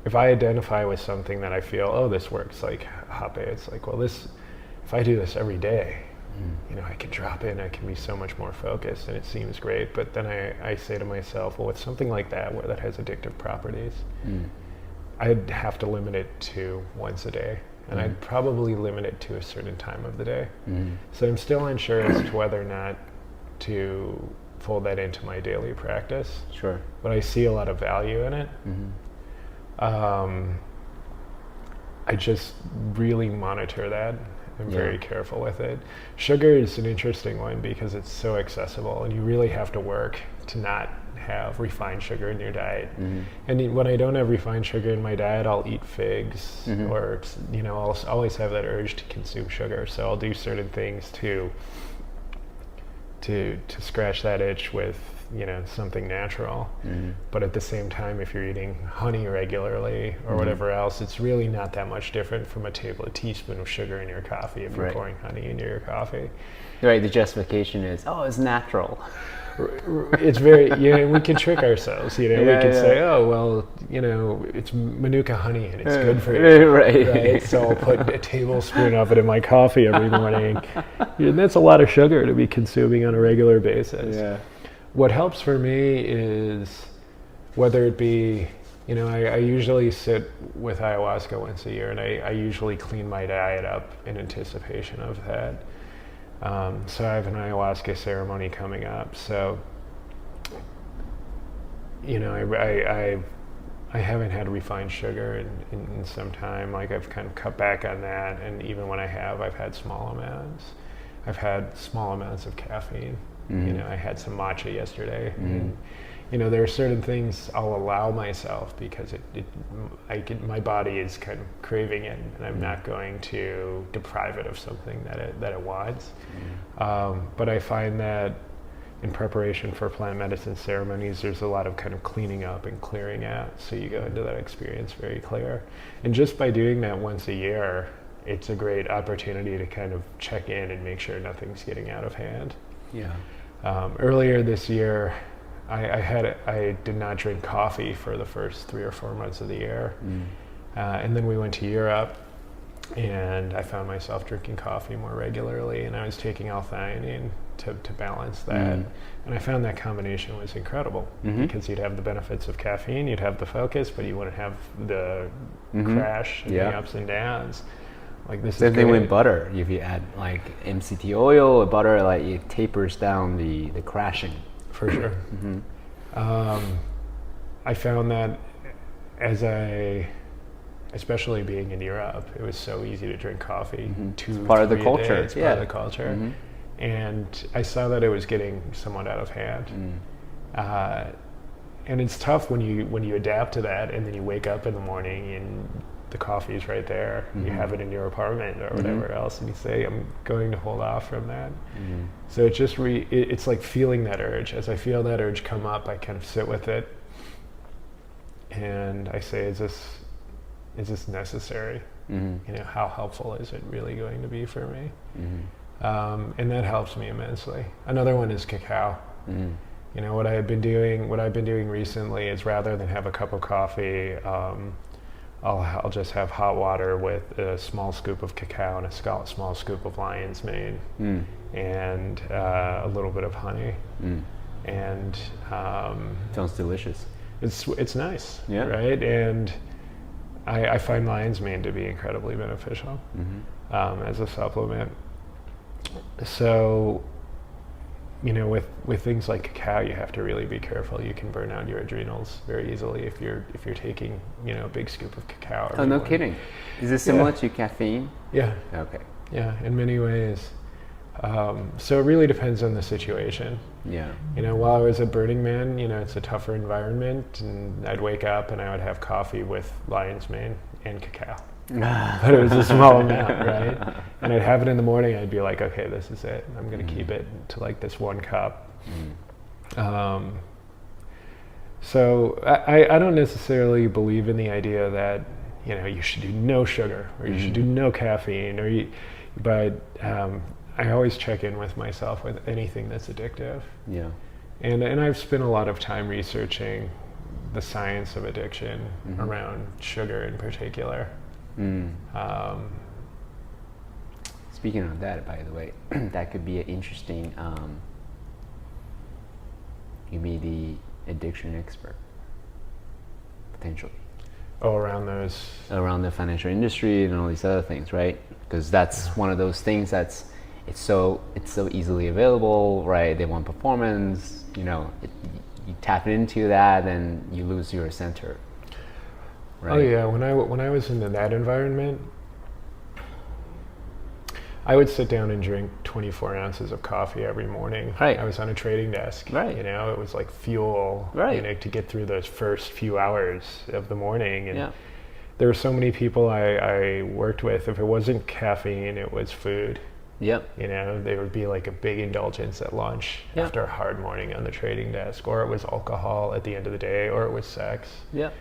if I identify with something that I feel, oh, this works, like hape, it's like, well, this, if I do this every day, you know, I can drop in, I can be so much more focused, and it seems great. But then I say to myself, well, with something like that, where that has addictive properties, I'd have to limit it to once a day, and I'd probably limit it to a certain time of the day. So I'm still unsure as to whether or not to fold that into my daily practice. Sure. But I see a lot of value in it. I just really monitor that. I'm very careful with it. Sugar is an interesting one because it's so accessible, and you really have to work to not have refined sugar in your diet. And when I don't have refined sugar in my diet, I'll eat figs, or, you know, I'll always have that urge to consume sugar. So I'll do certain things to scratch that itch with, you know, something natural. But at the same time, if you're eating honey regularly or whatever else, it's really not that much different from a teaspoon of sugar in your coffee if you're pouring honey into your coffee. Right, the justification is, oh, it's natural. It's very, you know, we can trick ourselves, you know, we can say, oh, well, you know, it's Manuka honey and it's good for you, right? So I'll put a tablespoon of it in my coffee every morning. And that's a lot of sugar to be consuming on a regular basis. What helps for me is, whether it be, you know, I usually sit with ayahuasca once a year, and I usually clean my diet up in anticipation of that. So I have an ayahuasca ceremony coming up. So, you know, I haven't had refined sugar in some time. Like, I've kind of cut back on that, and even when I have, I've had small amounts. I've had small amounts of caffeine. You know, I had some matcha yesterday, and, you know, there are certain things I'll allow myself because my body is kind of craving it, and I'm not going to deprive it of something that it wants. But I find that in preparation for plant medicine ceremonies, there's a lot of kind of cleaning up and clearing out, so you go into that experience very clear. And just by doing that once a year, it's a great opportunity to kind of check in and make sure nothing's getting out of hand. Earlier this year, I did not drink coffee for the first 3 or 4 months of the year. And then we went to Europe, and I found myself drinking coffee more regularly, and I was taking L-theanine to balance that. And I found that combination was incredible, because you'd have the benefits of caffeine, you'd have the focus, but you wouldn't have the crash and the ups and downs. Like, this Same thing with butter. If you add like MCT oil or butter, like, it tapers down the crashing. For sure. I found that especially being in Europe, it was so easy to drink coffee. It's part of the culture. It's part of the culture. And I saw that it was getting somewhat out of hand. And it's tough when you adapt to that, and then you wake up in the morning and the coffee is right there. You have it in your apartment or whatever else, and you say, I'm going to hold off from that. So it's just it's like feeling that urge. As I feel that urge come up, I kind of sit with it, and I say, is this necessary? You know, how helpful is it really going to be for me? And that helps me immensely. Another one is cacao. You know, what I've been doing recently is, rather than have a cup of coffee, I'll just have hot water with a small scoop of cacao and a small scoop of lion's mane, and a little bit of honey. And sounds delicious. It's nice, right? And I find lion's mane to be incredibly beneficial as a supplement. So, you know, with things like cacao, you have to really be careful. You can burn out your adrenals very easily if you're taking, you know, a big scoop of cacao. Oh, no kidding. Is this similar to caffeine? Yeah. Okay. Yeah, in many ways. So it really depends on the situation. Yeah. You know, while I was at Burning Man, you know, it's a tougher environment, and I'd wake up and I would have coffee with lion's mane and cacao. But it was a small amount, right? And I'd have it in the morning, I'd be like, okay, this is it. I'm going to keep it to like this 1 cup. So I don't necessarily believe in the idea that, you know, you should do no sugar or you should do no caffeine, but I always check in with myself with anything that's addictive. Yeah. And I've spent a lot of time researching the science of addiction around sugar in particular. Speaking of that, by the way, that could be an interesting. You'd be the addiction expert, potentially. Oh, around those. Around the financial industry and all these other things, right? Because that's one of those things that's it's so easily available, right? They want performance, you tap into that, then you lose your center. Right? Oh yeah, when I was in that environment, I would sit down and drink 24 ounces of coffee every morning. Right. I was on a trading desk. Right. It was like fuel. Right. To get through those first few hours of the morning. And Yeah. there were so many people I worked with. If it wasn't caffeine, it was food. Yep. There would be like a big indulgence at lunch after a hard morning on the trading desk, or it was alcohol at the end of the day, or it was sex. Yep.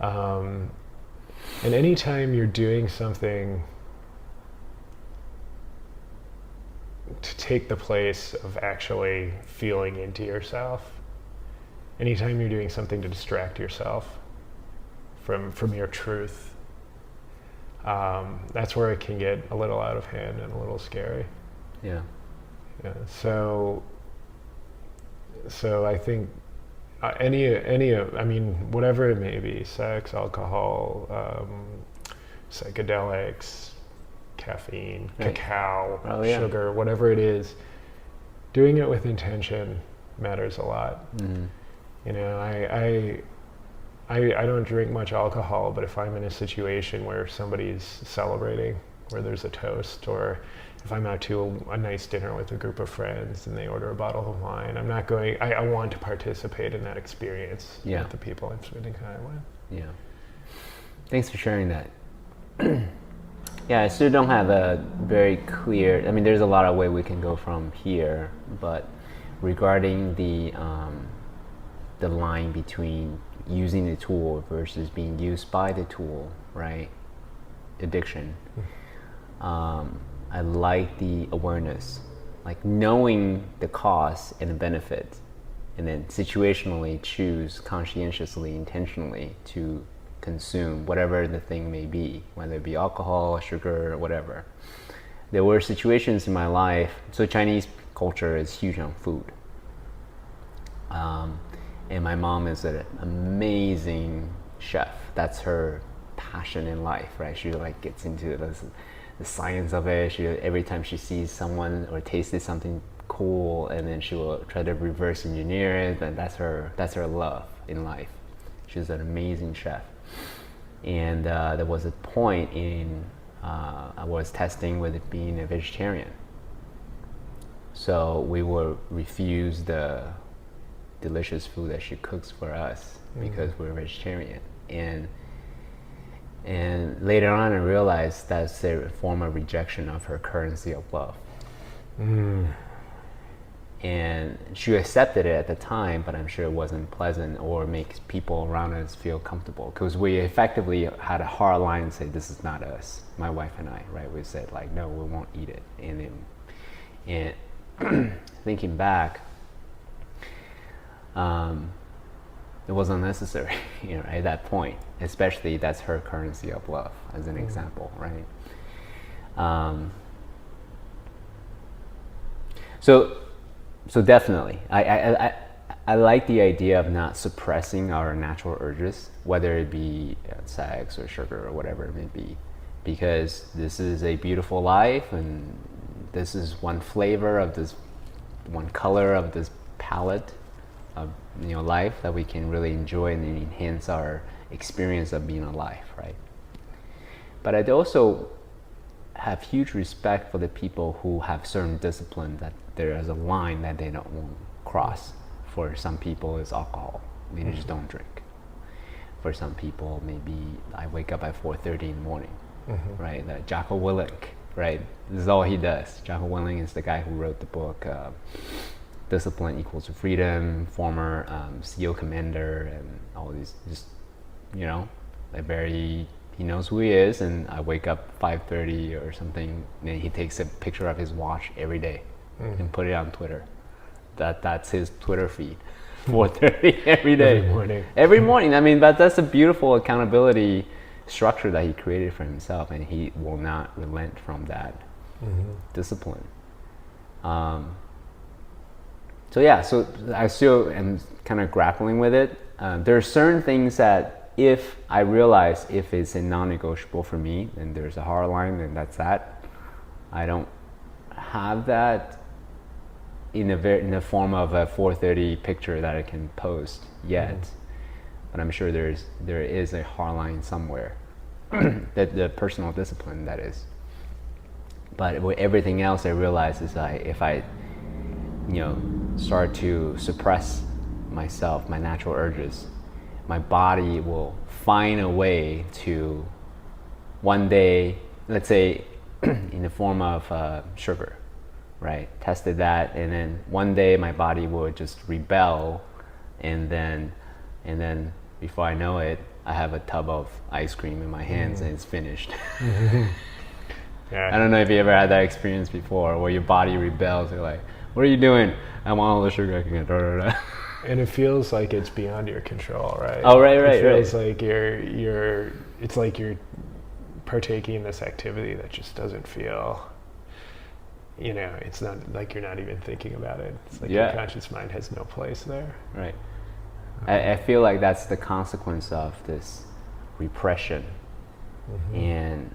And anytime you're doing something to take the place of actually feeling into yourself, anytime you're doing something to distract yourself from your truth, that's where it can get a little out of hand and a little scary. Yeah. Yeah. So I think whatever it may be, sex, alcohol, psychedelics, caffeine, cacao, sugar, whatever it is, doing it with intention matters a lot. I don't drink much alcohol, but if I'm in a situation where somebody's celebrating, where there's a toast, or if I'm out to a nice dinner with a group of friends and they order a bottle of wine, I want to participate in that experience with the people I'm spending time with. Yeah. Thanks for sharing that. Yeah, I still don't have a very clear, there's a lot of way we can go from here, but regarding the line between using the tool versus being used by the tool, right? Addiction. I like the awareness, like knowing the cost and the benefit, and then situationally choose conscientiously, intentionally to consume whatever the thing may be, whether it be alcohol, sugar, or whatever. There were situations in my life, so Chinese culture is huge on food. And my mom is an amazing chef. That's her passion in life, right? She gets into the science of it. Every time she sees someone or tasted something cool, and then she will try to reverse engineer it, and that's her love in life. She's an amazing chef. And there was a point I was testing with it being a vegetarian. So we will refuse the delicious food that she cooks for us because we're vegetarian. And later on I realized that's a form of rejection of her currency of love. And she accepted it at the time, but I'm sure it wasn't pleasant or makes people around us feel comfortable, because we effectively had a hard line and said, this is not us, my wife and I, right? We said no, we won't eat it. And thinking back, it was unnecessary, at that point, especially that's her currency of love as an example, right? So definitely, I like the idea of not suppressing our natural urges, whether it be sex or sugar or whatever it may be, because this is a beautiful life, and this is one flavor of this, one color of this palette of life that we can really enjoy and enhance our experience of being alive, right? But I'd also have huge respect for the people who have certain discipline that there is a line that they don't want to cross. For some people, it's alcohol. They just don't drink. For some people, maybe I wake up at 4:30 in the morning, right? Jocko Willink, right? This is all he does. Jocko Willink is the guy who wrote the book Discipline Equals to Freedom, former SEAL commander, and all these, just, he knows who he is. And I wake up 5:30 or something, and he takes a picture of his watch every day and put it on Twitter. That's his Twitter feed. 4:30 every day. Every morning. Every morning. I mean, that's a beautiful accountability structure that he created for himself, and he will not relent from that discipline. So yeah, so I still am kind of grappling with it. There are certain things that if I realize if it's a non-negotiable for me, then there's a hard line, then that's that. I don't have that in the form of a 4:30 picture that I can post yet, but I'm sure there is a hard line somewhere. That the personal discipline, that is. But with everything else, I realize is if I start to suppress myself, my natural urges, my body will find a way to one day, let's say in the form of sugar, right? Tested that, and then one day my body will just rebel, and then before I know it, I have a tub of ice cream in my hands and it's finished. Yeah. I don't know if you ever had that experience before, where your body rebels. You're like, "What are you doing? I want all the sugar I can get." And it feels like it's beyond your control, right? Oh, right. It feels like it's like you're partaking in this activity that just doesn't feel, it's not like you're not even thinking about it. It's like your conscious mind has no place there. Right. I feel like that's the consequence of this repression. And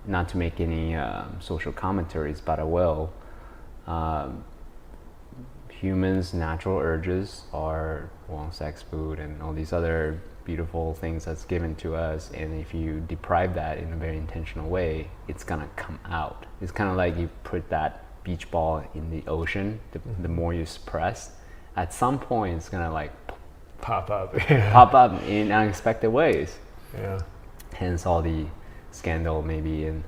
not to make any social commentaries, but I will. Humans' natural urges are sex, food, and all these other beautiful things that's given to us. And if you deprive that in a very intentional way, it's gonna come out. It's kind of like you put that beach ball in the ocean. The more you suppress, at some point it's gonna like pop up in unexpected ways. Yeah. Hence all the scandal maybe in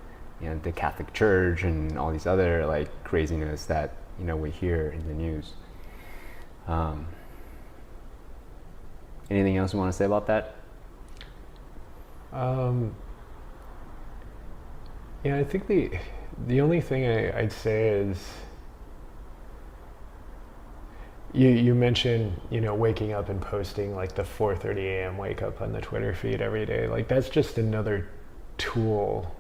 the Catholic Church and all these other like craziness that we hear in the news. Anything else you want to say about that? Yeah, I think the only thing I'd say is you mentioned waking up and posting like the 4:30 a.m. wake up on the Twitter feed every day. Like that's just another tool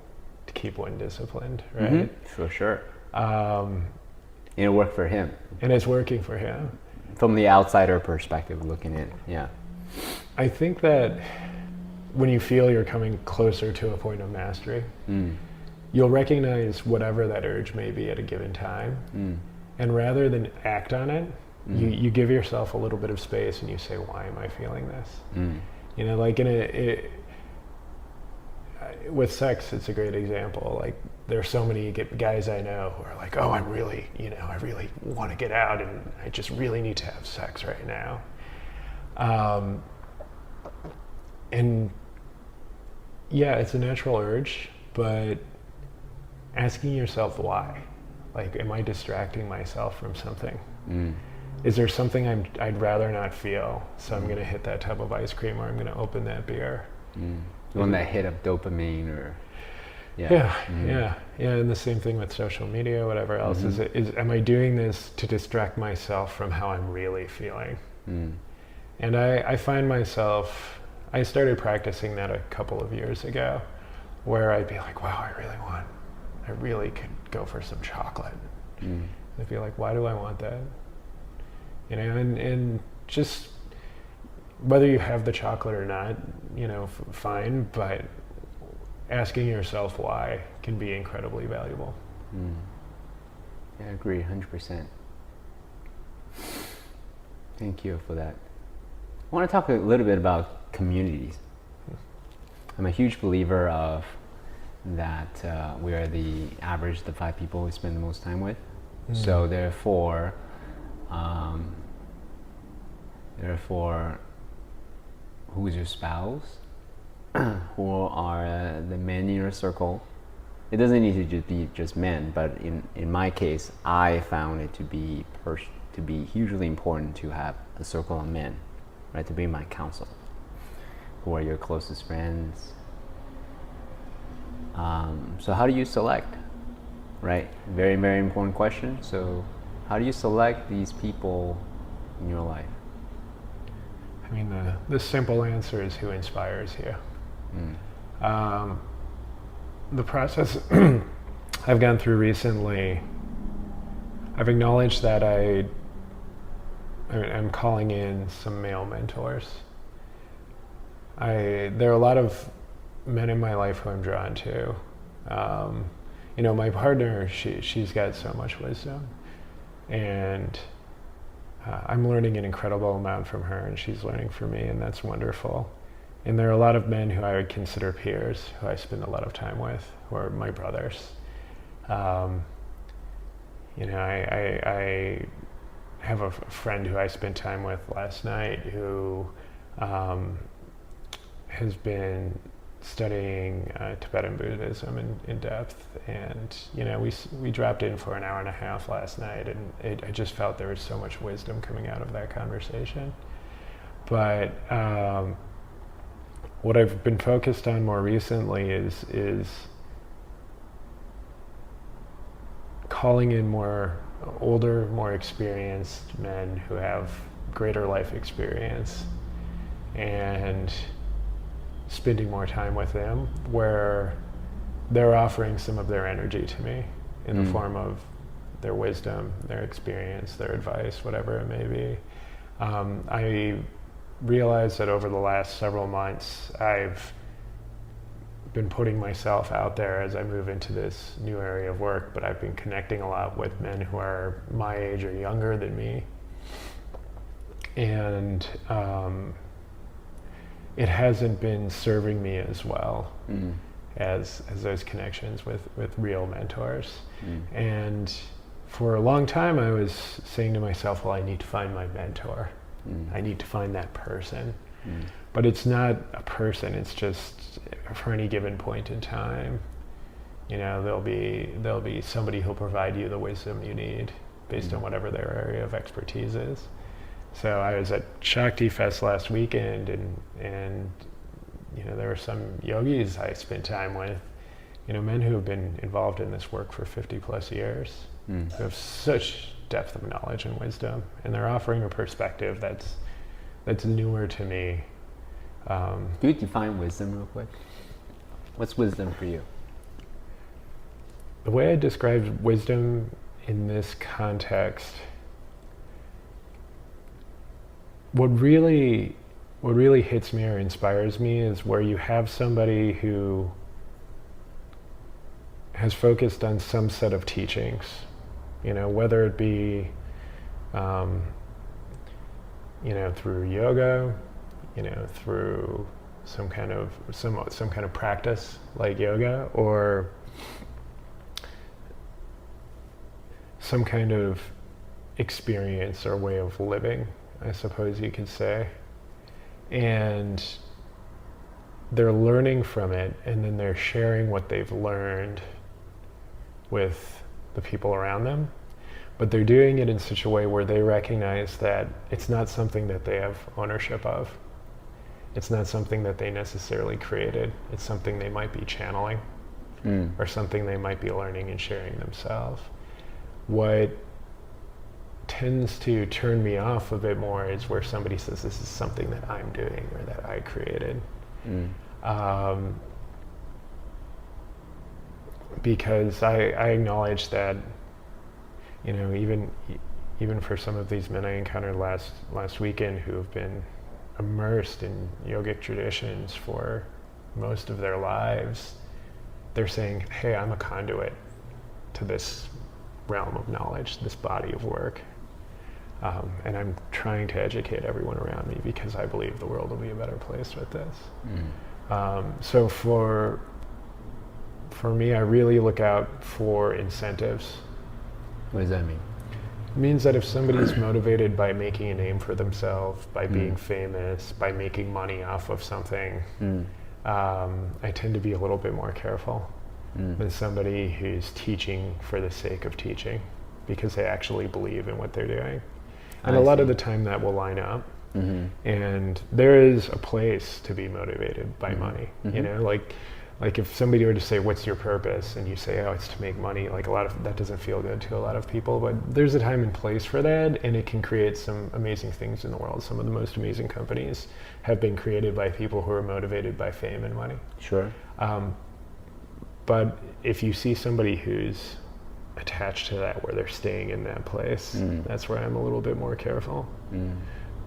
to keep one disciplined, right? For sure. It worked for him. And it's working for him. From the outsider perspective looking in, yeah. I think that when you feel you're coming closer to a point of mastery, you'll recognize whatever that urge may be at a given time. And rather than act on it, you give yourself a little bit of space and you say, why am I feeling this? Like with sex, it's a great example. Like there's so many guys I know who are like, oh, I really want to get out and I just really need to have sex right now. And yeah, it's a natural urge, but asking yourself why. Like, am I distracting myself from something? Is there something I'd rather not feel? So I'm going to hit that tub of ice cream, or I'm going to open that beer. You want that hit of dopamine, or yeah. And the same thing with social media, whatever else. Is am I doing this to distract myself from how I'm really feeling? And I find myself, I started practicing that a couple of years ago, where I'd be like, wow, I really could go for some chocolate. I'd be like, why do I want that? And just whether you have the chocolate or not, fine, but asking yourself why can be incredibly valuable. Yeah, I agree, 100%. Thank you for that. I want to talk a little bit about communities. I'm a huge believer of that we are the average, the 5 people we spend the most time with. So therefore, who is your spouse? Who are the men in your circle? It doesn't need to just be just men, but in my case, I found it to be hugely important to have a circle of men, right? To be my counsel. Who are your closest friends? So how do you select, right? Very, very important question. So how do you select these people in your life? I mean, the simple answer is who inspires you. The process I've gone through recently, I've acknowledged that I'm calling in some male mentors. There are a lot of men in my life who I'm drawn to. My partner, she's got so much wisdom, and I'm learning an incredible amount from her, and she's learning from me, and that's wonderful. And there are a lot of men who I would consider peers, who I spend a lot of time with, who are my brothers. I have a friend who I spent time with last night who has been studying Tibetan Buddhism in depth, and we dropped in for an hour and a half last night, and I just felt there was so much wisdom coming out of that conversation. But what I've been focused on more recently is calling in more older, more experienced men who have greater life experience, and spending more time with them where they're offering some of their energy to me in the form of their wisdom, their experience, their advice, whatever it may be. I realized that over the last several months, I've been putting myself out there as I move into this new area of work, but I've been connecting a lot with men who are my age or younger than me. And it hasn't been serving me as well as those connections with real mentors. And for a long time I was saying to myself, well, I need to find my mentor. I need to find that person. But it's not a person, it's just for any given point in time. There'll be somebody who'll provide you the wisdom you need based on whatever their area of expertise is. So I was at Shakti Fest last weekend, and there were some yogis I spent time with, men who have been involved in this work for 50 plus years, who have such depth of knowledge and wisdom, and they're offering a perspective that's newer to me. Can you define wisdom real quick? What's wisdom for you? The way I describe wisdom in this context, what really hits me or inspires me is where you have somebody who has focused on some set of teachings, whether it be through yoga, through some kind of practice like yoga, or some kind of experience or way of living, I suppose you could say. And they're learning from it, and then they're sharing what they've learned with the people around them. But they're doing it in such a way where they recognize that it's not something that they have ownership of. It's not something that they necessarily created. It's something they might be channeling, or something they might be learning and sharing themselves. What tends to turn me off a bit more is where somebody says this is something that I'm doing or that I created. Because I acknowledge that, even for some of these men I encountered last weekend who have been immersed in yogic traditions for most of their lives, they're saying, hey, I'm a conduit to this realm of knowledge, this body of work. And I'm trying to educate everyone around me because I believe the world will be a better place with this. So for me, I really look out for incentives. What does that mean? It means that if somebody's motivated by making a name for themselves, by being famous, by making money off of something, I tend to be a little bit more careful than somebody who's teaching for the sake of teaching because they actually believe in what they're doing. And a lot of the time that will line up. And there is a place to be motivated by money. Like if somebody were to say, what's your purpose? And you say, oh, it's to make money. Like that doesn't feel good to a lot of people, but there's a time and place for that, and it can create some amazing things in the world. Some of the most amazing companies have been created by people who are motivated by fame and money. Sure. But if you see somebody who's attached to that, where they're staying in that place, that's where I'm a little bit more careful.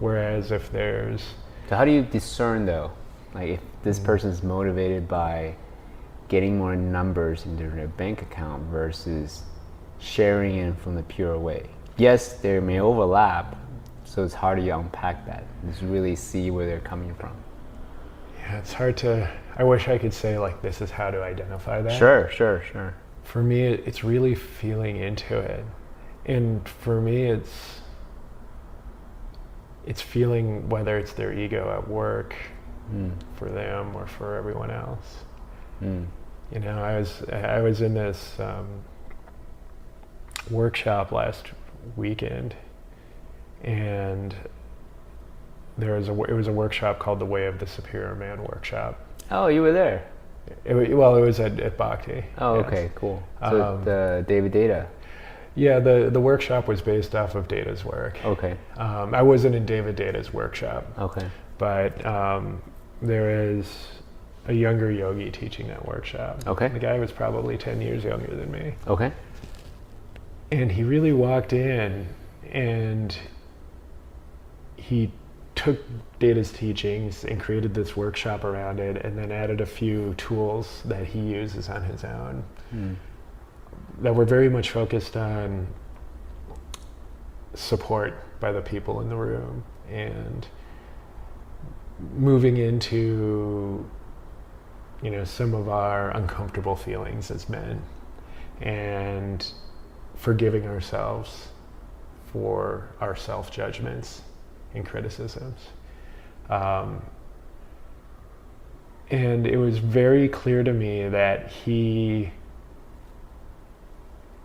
Whereas if there's... So how do you discern though? Like if this person's motivated by getting more numbers into their bank account versus sharing it from the pure way. Yes, there may overlap, so it's hard to unpack that. Just really see where they're coming from. Yeah, it's hard to, I wish I could say like, this is how to identify that. Sure. For me, it's really feeling into it. And for me, it's feeling whether it's their ego at work for them or for everyone else. You know, I was in this workshop last weekend, and it was a workshop called the Way of the Superior Man workshop. Oh, you were there. It was at Bhakti. Oh, yes. Okay, cool. So the David Data. Yeah, the workshop was based off of Data's work. Okay. I wasn't in David Data's workshop. Okay. But there is a younger yogi teaching that workshop. Okay. The guy was probably 10 years younger than me. Okay. And he really walked in and he took Data's teachings and created this workshop around it, and then added a few tools that he uses on his own that were very much focused on support by the people in the room and moving into, you know, some of our uncomfortable feelings as men and forgiving ourselves for our self-judgments and criticisms. And it was very clear to me that he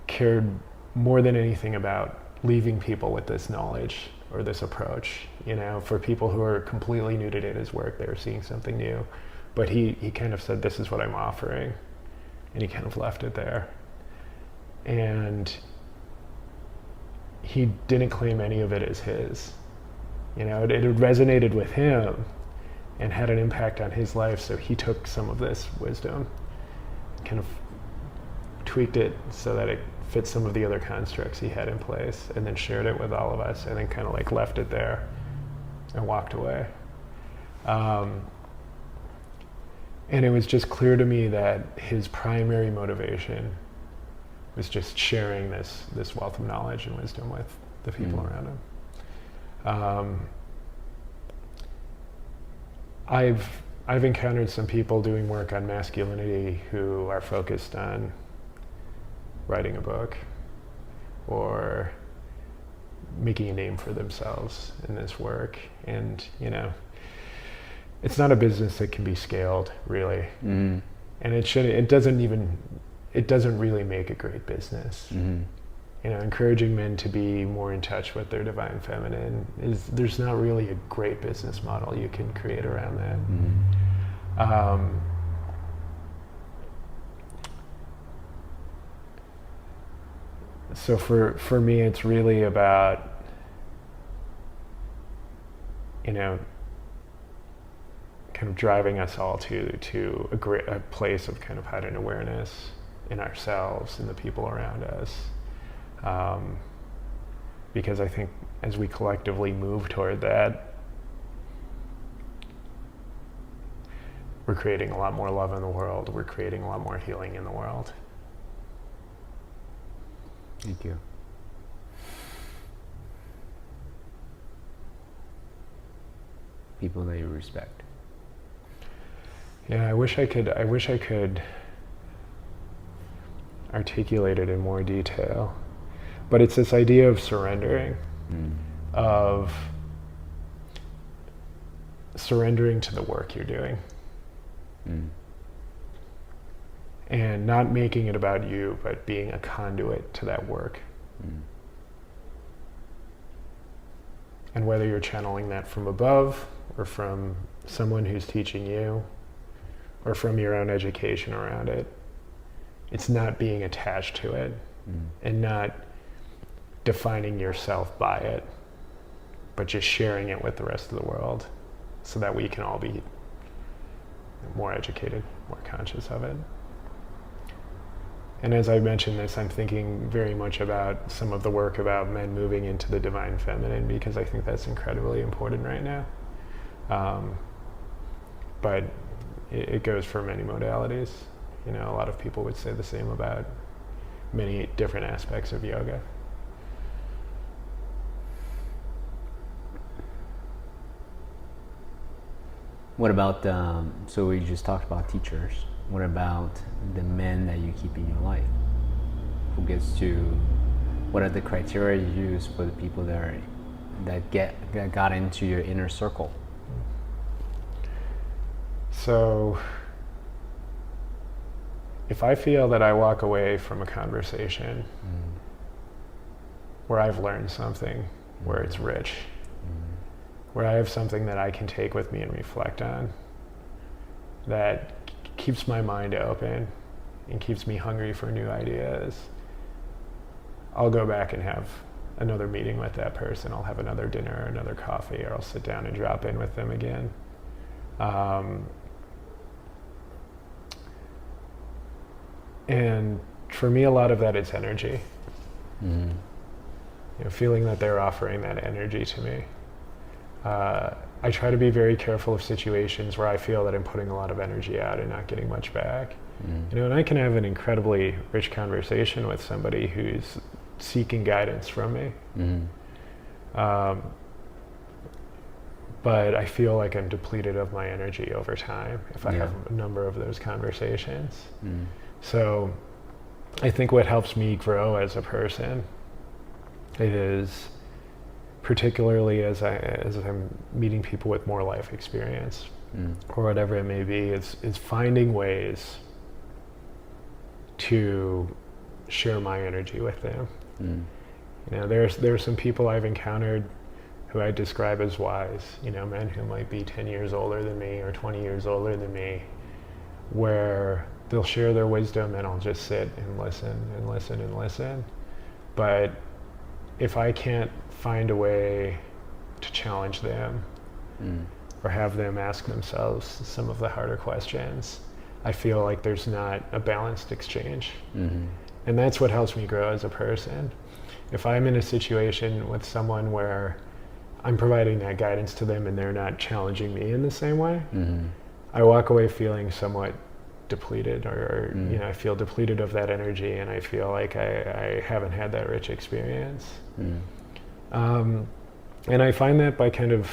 cared more than anything about leaving people with this knowledge or this approach. You know, for people who are completely new to Data's work, they were seeing something new. But he kind of said, this is what I'm offering. And he kind of left it there. And he didn't claim any of it as his. You know, it had resonated with him and had an impact on his life, so he took some of this wisdom, kind of tweaked it so that it fits some of the other constructs he had in place, and then shared it with all of us, and then kind of like left it there and walked away. And it was just clear to me that his primary motivation was just sharing this wealth of knowledge and wisdom with the people around him. I've encountered some people doing work on masculinity who are focused on writing a book or making a name for themselves in this work, and you know, it's not a business that can be scaled really, and it doesn't really make a great business. You know, encouraging men to be more in touch with their divine feminine there's not really a great business model you can create around that. So for me, it's really about, you know, kind of driving us all to a place of kind of heightened awareness in ourselves and the people around us. Because I think as we collectively move toward that, we're creating a lot more love in the world. We're creating a lot more healing in the world. Thank you. People that you respect. Yeah, I wish I could articulate it in more detail. But it's this idea of surrendering, of surrendering to the work you're doing. And not making it about you, but being a conduit to that work. And whether you're channeling that from above or from someone who's teaching you, or from your own education around it. It's not being attached to it and not defining yourself by it, but just sharing it with the rest of the world so that we can all be more educated, more conscious of it. And as I mentioned this, I'm thinking very much about some of the work about men moving into the divine feminine, because I think that's incredibly important right now. But it goes for many modalities. You know, a lot of people would say the same about many different aspects of yoga. What about, so we just talked about teachers. What about the men that you keep in your life? Who gets to, what are the criteria you use for the people that got into your inner circle? So if I feel that I walk away from a conversation where I've learned something, where it's rich, where I have something that I can take with me and reflect on, that keeps my mind open and keeps me hungry for new ideas, I'll go back and have another meeting with that person. I'll have another dinner or another coffee, or I'll sit down and drop in with them again. And for me, a lot of that is energy. You know, feeling that they're offering that energy to me. I try to be very careful of situations where I feel that I'm putting a lot of energy out and not getting much back. You know, and I can have an incredibly rich conversation with somebody who's seeking guidance from me. But I feel like I'm depleted of my energy over time if I have a number of those conversations. So I think what helps me grow as a person is, particularly as I'm meeting people with more life experience or whatever it may be, is finding ways to share my energy with them. You know, there are some people I've encountered who I describe as wise, you know, men who might be 10 years older than me or 20 years older than me, where they'll share their wisdom and I'll just sit and listen and listen and listen. But if I can't find a way to challenge them or have them ask themselves some of the harder questions, I feel like there's not a balanced exchange. And that's what helps me grow as a person. If I'm in a situation with someone where I'm providing that guidance to them and they're not challenging me in the same way, I walk away feeling somewhat depleted, or you know, I feel depleted of that energy, and I feel like I haven't had that rich experience. And I find that by kind of,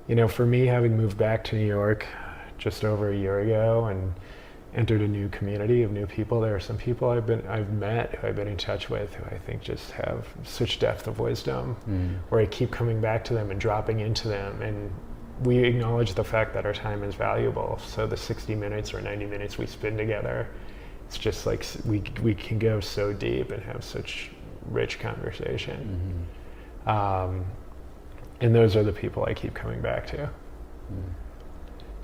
you know, for me, having moved back to New York just over a year ago and entered a new community of new people, there are some people I've met who I've been in touch with who I think just have such depth of wisdom, where I keep coming back to them and dropping into them, and we acknowledge the fact that our time is valuable. So the 60 minutes or 90 minutes we spend together, it's just like we can go so deep and have such rich conversation. And those are the people I keep coming back to.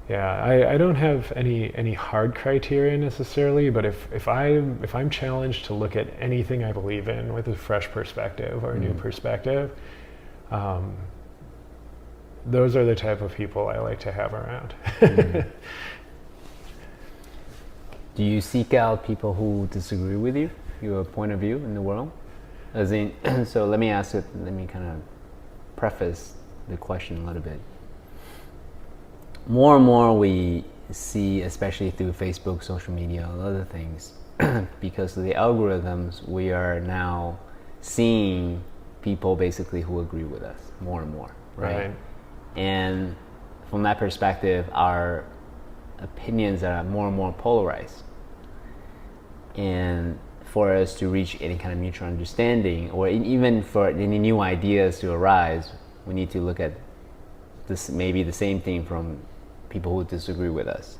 Yeah, I don't have any hard criteria necessarily, but if I'm challenged to look at anything I believe in with a fresh perspective or a new perspective, those are the type of people I like to have around. Do you seek out people who disagree with you, your point of view in the world? As in, so let me kind of preface the question a little bit. More and more we see, especially through Facebook, social media, and other things, because of the algorithms, we are now seeing people basically who agree with us more and more, right? And from that perspective, our opinions are more and more polarized. And for us to reach any kind of mutual understanding, or even for any new ideas to arise, we need to look at this, maybe the same thing from people who disagree with us.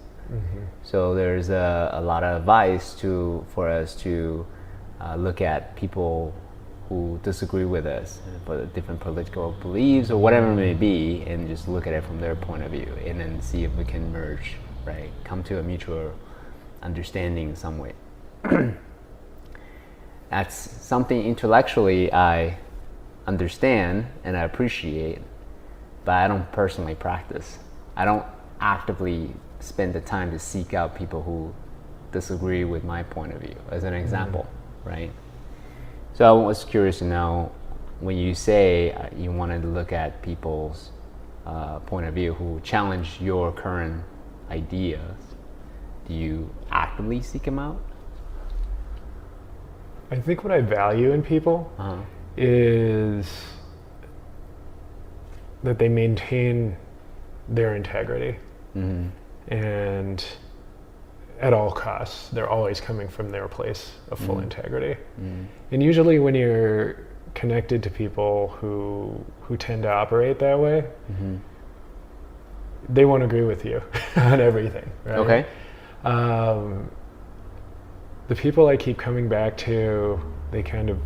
So there's a lot of advice for us to look at people who disagree with us for different political beliefs or whatever it may be, and just look at it from their point of view, and then see if we can merge right? Come to a mutual understanding in some way. That's something intellectually I understand and I appreciate, but I don't personally practice. I don't actively spend the time to seek out people who disagree with my point of view, as an example, right? So I was curious to know, when you say you wanted to look at people's point of view who challenge your current ideas, do you actively seek them out? I think what I value in people is that they maintain their integrity. And at all costs, they're always coming from their place of full integrity. And usually when you're connected to people who tend to operate that way, they won't agree with you on everything, right? Okay. The people I keep coming back to, they kind of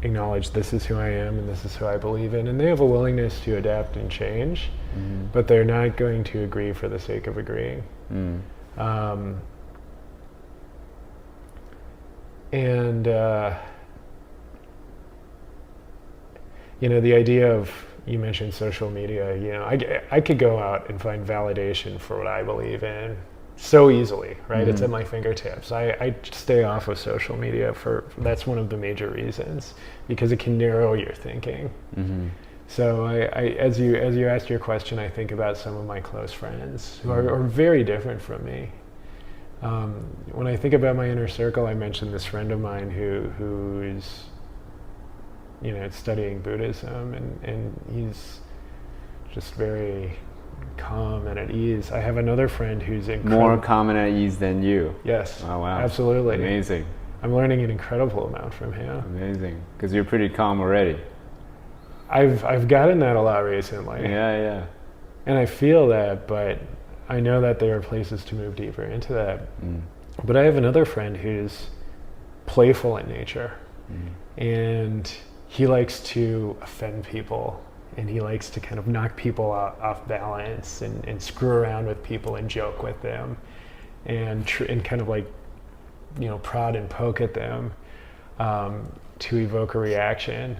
acknowledge this is who I am and this is who I believe in, and they have a willingness to adapt and change, but they're not going to agree for the sake of agreeing. The idea of, you mentioned social media, I could go out and find validation for what I believe in so easily, right? It's at my fingertips. I stay off of social media that's one of the major reasons, because it can narrow your thinking. So as you asked your question, I think about some of my close friends who are very different from me. When I think about my inner circle, I mentioned this friend of mine who's studying Buddhism, and he's just very calm and at ease. I have another friend who's more calm and at ease than you. Yes. Oh wow. Absolutely. Amazing. I'm learning an incredible amount from him. Amazing. Because you're pretty calm already. I've gotten that a lot recently. Yeah. And I feel that, but I know that there are places to move deeper into that. But I have another friend who's playful in nature, and he likes to offend people, and he likes to kind of knock people off balance and screw around with people and joke with them, and kind of like, prod and poke at them to evoke a reaction.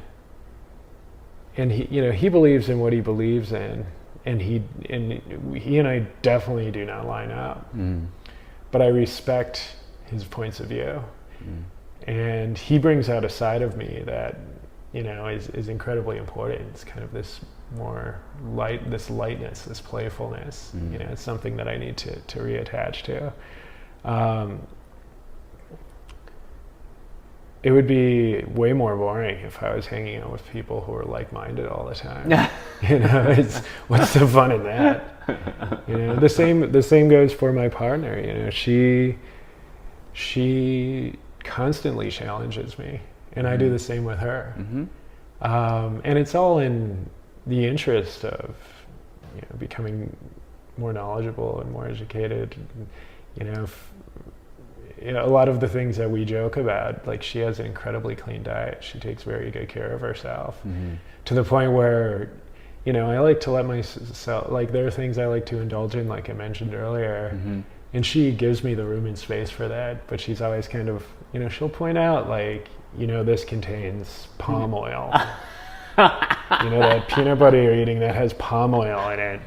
And he believes in what he believes in, and he and I definitely do not line up. But I respect his points of view, and he brings out a side of me that is incredibly important. It's kind of this more this lightness, this playfulness. It's something that I need to reattach to. It would be way more boring if I was hanging out with people who are like-minded all the time. What's the fun in that? The same goes for my partner. She constantly challenges me, and I do the same with her. And it's all in the interest of becoming more knowledgeable and more educated. A lot of the things that we joke about, like, she has an incredibly clean diet. She takes very good care of herself, to the point where, I like to let myself, like, there are things I like to indulge in, like I mentioned earlier, and she gives me the room and space for that. But she's always kind of, she'll point out, like, this contains palm oil. That peanut butter you're eating, that has palm oil in it.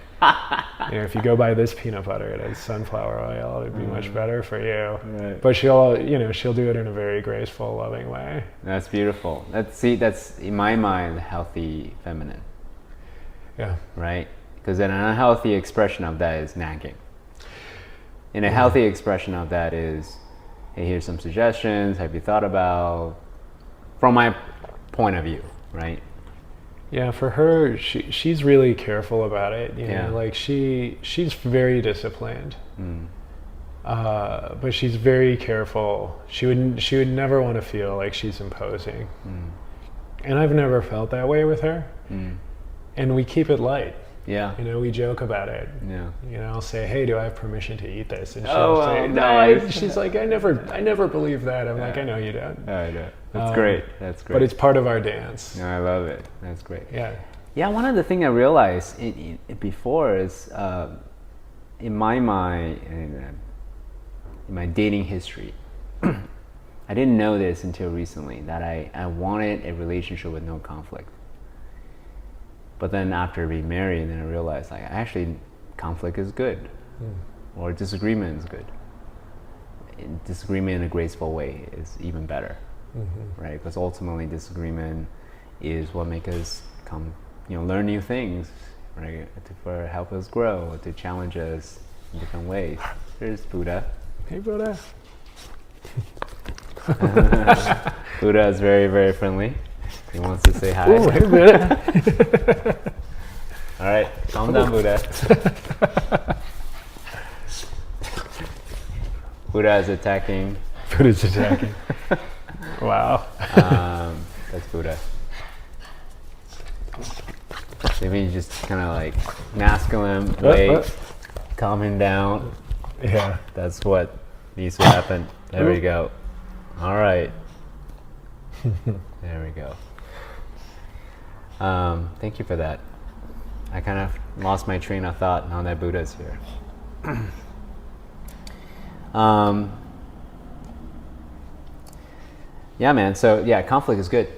If you go buy this peanut butter, it has sunflower oil. It'd be much better for you. Right. But she'll do it in a very graceful, loving way. That's beautiful. That's in my mind healthy feminine. Yeah. Right. Because an unhealthy expression of that is nagging. And a healthy expression of that is, hey, here's some suggestions. Have you thought about? From my point of view, right? Yeah, for her, she's really careful about it. Like she's very disciplined, but she's very careful. She would never want to feel like she's imposing, and I've never felt that way with her. And we keep it light. Yeah. We joke about it. Yeah. I'll say, hey, do I have permission to eat this? And she'll say, no. She's like, I never believe that. I'm like, I know you don't. I know. That's great. That's great. But it's part of our dance. No, I love it. That's great. Yeah. Yeah. One of the things I realized before is in my mind, in my dating history, I didn't know this until recently, that I wanted a relationship with no conflict. But then after being married, then I realized like actually conflict is good, or disagreement is good. And disagreement in a graceful way is even better, right? Because ultimately disagreement is what makes us learn new things, right? To help us grow, to challenge us in different ways. There's Buddha. Hey, Buddha. Buddha is very, very friendly. He wants to say hi. Ooh, hey, Buddha. All right, calm down, Buddha. Buddha is attacking. Buddha's attacking. Wow. That's Buddha. Maybe you just kind of like masculine, wait, calm him down. Yeah. That's what needs to happen. There we go. All right. There we go. Thank you for that. I kind of lost my train of thought now that Buddha's here. Yeah, man. So yeah, conflict is good,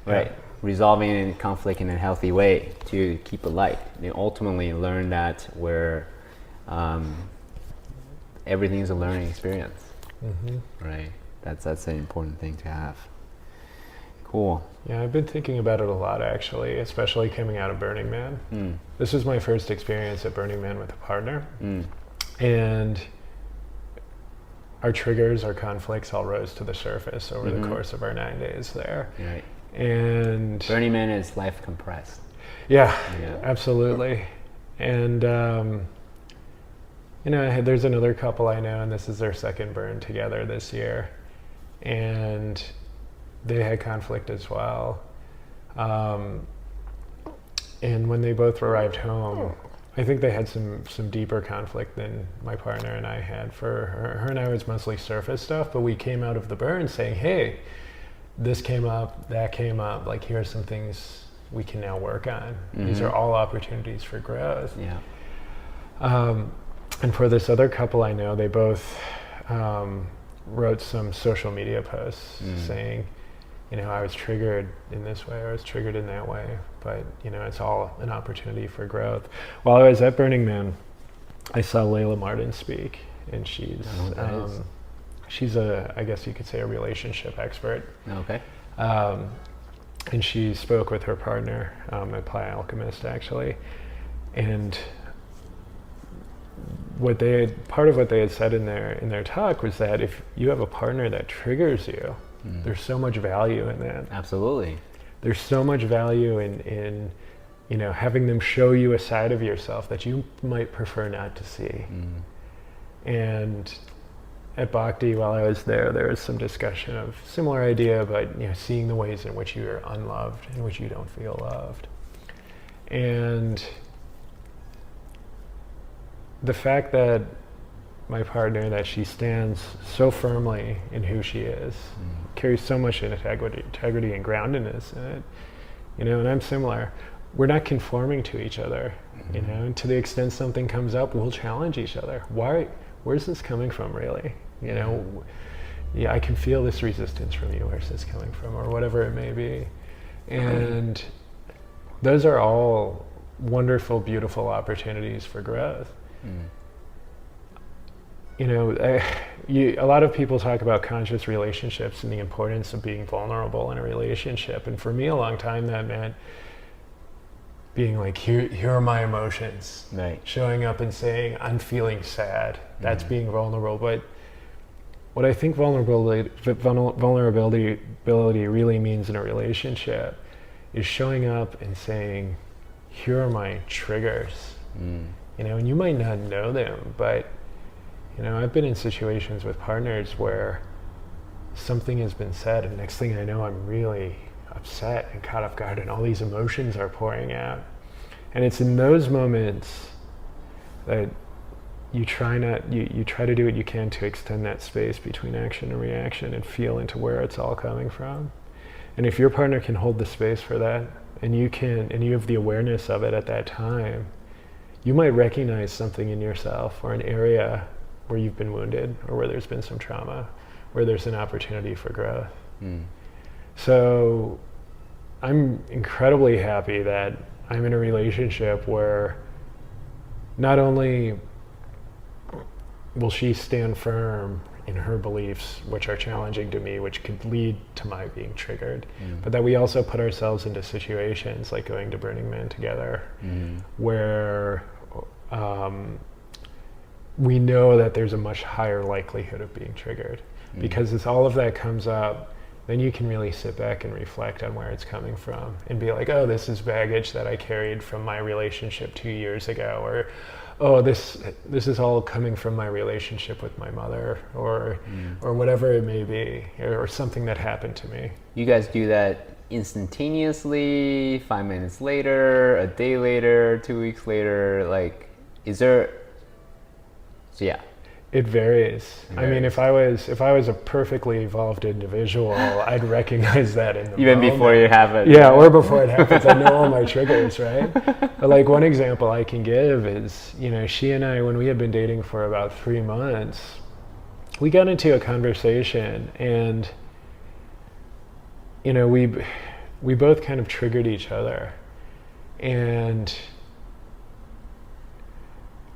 right? Yeah. Resolving conflict in a healthy way to keep it light. You ultimately learn that where everything is a learning experience, right? That's an important thing to have. Cool. Yeah, I've been thinking about it a lot actually, especially coming out of Burning Man. This was my first experience at Burning Man with a partner, and our triggers, our conflicts all rose to the surface over the course of our 9 days there. Right. And Burning Man is life compressed. Yeah, absolutely. And there's another couple I know, and this is their second burn together this year, and they had conflict as well. And when they both arrived home, I think they had some deeper conflict than my partner and I had. For her and I, it was mostly surface stuff, but we came out of the burn saying, hey, this came up, that came up, like here are some things we can now work on. These are all opportunities for growth. Yeah. And for this other couple I know, they both wrote some social media posts saying, I was triggered in this way, I was triggered in that way, but it's all an opportunity for growth. While I was at Burning Man, I saw Layla Martin speak, and she's I guess you could say, a relationship expert. Okay. And she spoke with her partner at Playa Alchemist, actually, and part of what they had said in their talk was that if you have a partner that triggers you, there's so much value in that. Absolutely. There's so much value in having them show you a side of yourself that you might prefer not to see. And at Bhakti, while I was there was some discussion of similar idea, but seeing the ways in which you are unloved, in which you don't feel loved. And the fact that my partner, that she stands so firmly in who she is, carries so much integrity and groundedness in it, and I'm similar. We're not conforming to each other, and to the extent something comes up, we'll challenge each other. Where's this coming from, really? Yeah, I can feel this resistance from you. Where's this coming from? Or whatever it may be. And those are all wonderful, beautiful opportunities for growth. A lot of people talk about conscious relationships and the importance of being vulnerable in a relationship. And for me, a long time, that meant being like, here are my emotions. Right. Showing up and saying, I'm feeling sad. That's being vulnerable. But what I think vulnerability really means in a relationship is showing up and saying, here are my triggers. And you might not know them, but I've been in situations with partners where something has been said, and next thing I know, I'm really upset and caught off guard, and all these emotions are pouring out. And it's in those moments that you try to do what you can to extend that space between action and reaction and feel into where it's all coming from. And if your partner can hold the space for that, and you have the awareness of it at that time, you might recognize something in yourself or an area where you've been wounded or where there's been some trauma, where there's an opportunity for growth. So I'm incredibly happy that I'm in a relationship where not only will she stand firm in her beliefs, which are challenging to me, which could lead to my being triggered, but that we also put ourselves into situations like going to Burning Man together, where we know that there's a much higher likelihood of being triggered. Because as all of that comes up, then you can really sit back and reflect on where it's coming from and be like, oh, this is baggage that I carried from my relationship 2 years ago, or oh, this is all coming from my relationship with my mother, or whatever it may be, or something that happened to me. You guys do that instantaneously, 5 minutes later, a day later, 2 weeks later, like, is there, so yeah. It varies. I mean, if I was a perfectly evolved individual, I'd recognize that in the even moment. before you have it. Yeah, or before it happens. I know all my triggers, right? But like one example I can give is, you know, she and I, when we had been dating for about 3 months, we got into a conversation, and you know, we both kind of triggered each other, and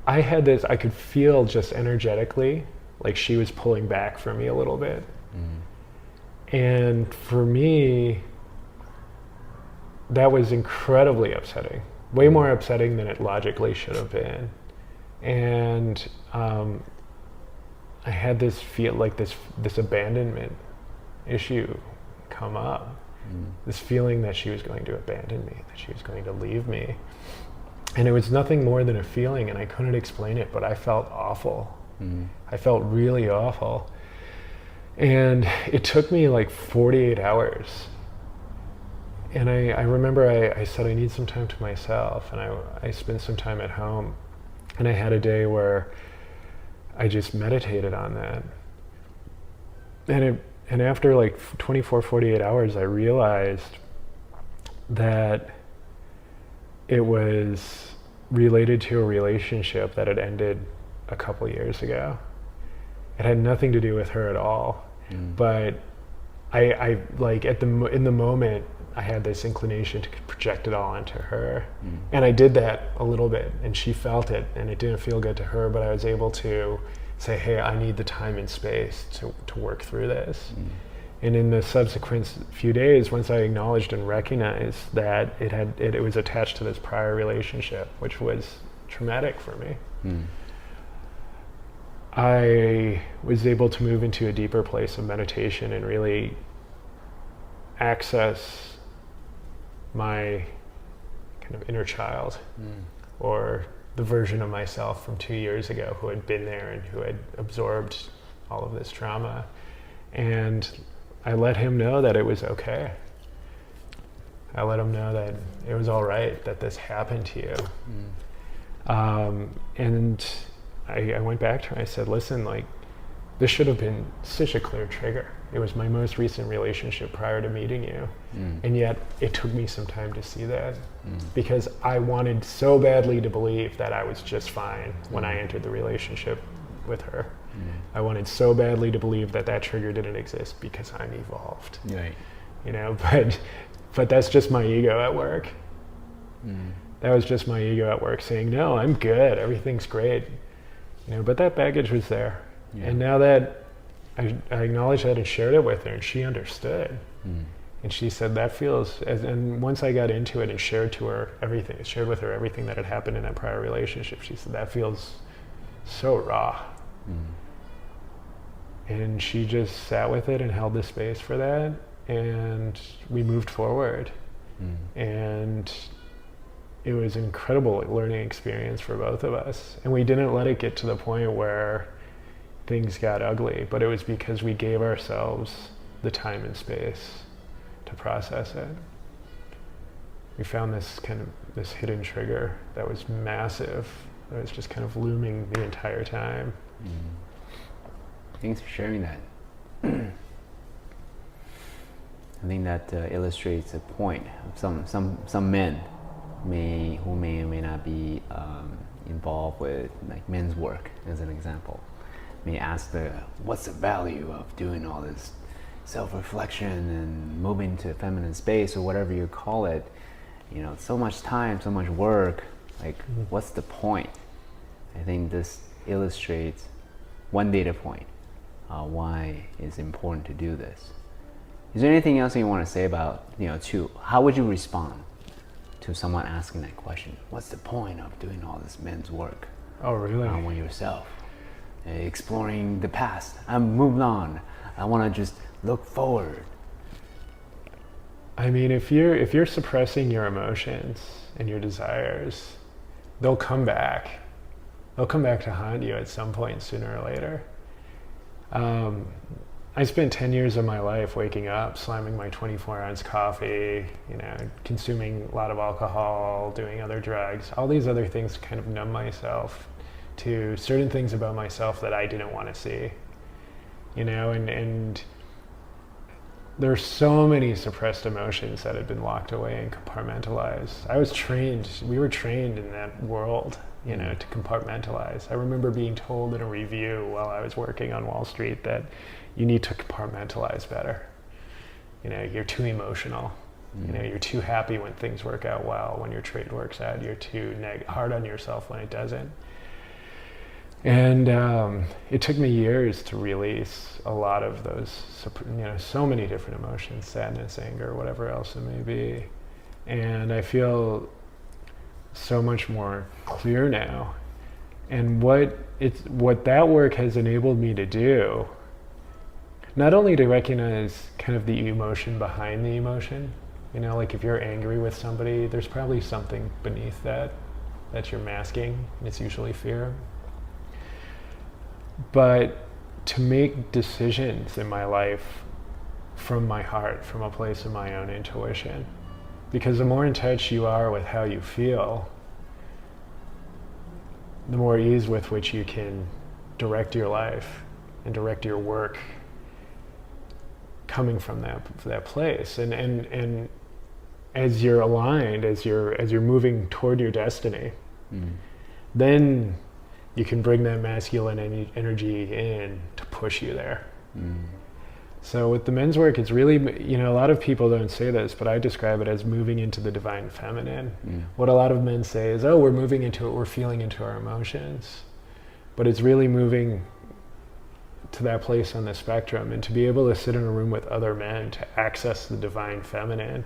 I had this, I could feel just energetically like she was pulling back from me a little bit. And for me, that was incredibly upsetting, way more upsetting than it logically should have been. And I had this feel like this abandonment issue come up, this feeling that she was going to abandon me, that she was going to leave me. And it was nothing more than a feeling, and I couldn't explain it, but I felt awful. I felt really awful. And it took me like 48 hours. And I remember I said I need some time to myself, and I spent some time at home. And I had a day where I just meditated on that. And after like 24, 48 hours, I realized that it was related to a relationship that had ended a couple years ago. It had nothing to do with her at all. But I like in the moment, I had this inclination to project it all onto her. And I did that a little bit, and she felt it, and it didn't feel good to her, but I was able to say, hey, I need the time and space to work through this. And in the subsequent few days, once I acknowledged and recognized that it was attached to this prior relationship, which was traumatic for me, I was able to move into a deeper place of meditation and really access my kind of inner child, or the version of myself from 2 years ago who had been there and who had absorbed all of this trauma. And I let him know that it was okay. I let him know that it was all right, that this happened to you. And I went back to her and I said, listen, like, this should have been such a clear trigger. It was my most recent relationship prior to meeting you. And yet it took me some time to see that, because I wanted so badly to believe that I was just fine when I entered the relationship with her. I wanted so badly to believe that trigger didn't exist because I'm evolved. Right. You know, but that's just my ego at work. That was just my ego at work saying, no, I'm good, everything's great. You know, but that baggage was there. And now that I acknowledged that and shared it with her, and she understood. And she said that feels, and once I got into it and shared with her everything that had happened in that prior relationship, she said that feels so raw. And she just sat with it and held the space for that, and we moved forward. And it was an incredible learning experience for both of us. And we didn't let it get to the point where things got ugly, but it was because we gave ourselves the time and space to process it. We found this hidden trigger that was massive, that was just kind of looming the entire time. Thanks for sharing that. I think that illustrates a point of some men who may or may not be involved with like men's work, as an example, may ask what's the value of doing all this self-reflection and moving to feminine space or whatever you call it, so much time, so much work, like what's the point? I think this illustrates one data point, why it's important to do this. Is there anything else you want to say about, how would you respond to someone asking that question? What's the point of doing all this men's work? Oh, really? On yourself, exploring the past. I'm moved on. I want to just look forward. I mean, if you're suppressing your emotions and your desires, they'll come back. They'll come back to haunt you at some point, sooner or later. I spent 10 years of my life waking up, slamming my 24-ounce coffee, consuming a lot of alcohol, doing other drugs, all these other things to kind of numb myself to certain things about myself that I didn't want to see, and there's so many suppressed emotions that had been locked away and compartmentalized. We were trained in that world, to compartmentalize. I remember being told in a review while I was working on Wall Street that you need to compartmentalize better. You're too emotional. You're too happy when things work out well. When your trade works out, you're too hard on yourself when it doesn't. And it took me years to release a lot of those, so many different emotions, sadness, anger, whatever else it may be. And I feel so much more clear now. And what that work has enabled me to do, not only to recognize kind of the emotion behind the emotion, like if you're angry with somebody, there's probably something beneath that you're masking. It's usually fear. But to make decisions in my life from my heart, from a place of my own intuition. Because the more in touch you are with how you feel, the more ease with which you can direct your life and direct your work coming from that place. And as you're aligned, as you're moving toward your destiny, then you can bring that masculine energy in to push you there. So with the men's work, it's really, a lot of people don't say this, but I describe it as moving into the divine feminine. What a lot of men say is, we're moving into it, we're feeling into our emotions. But it's really moving to that place on the spectrum, and to be able to sit in a room with other men to access the divine feminine.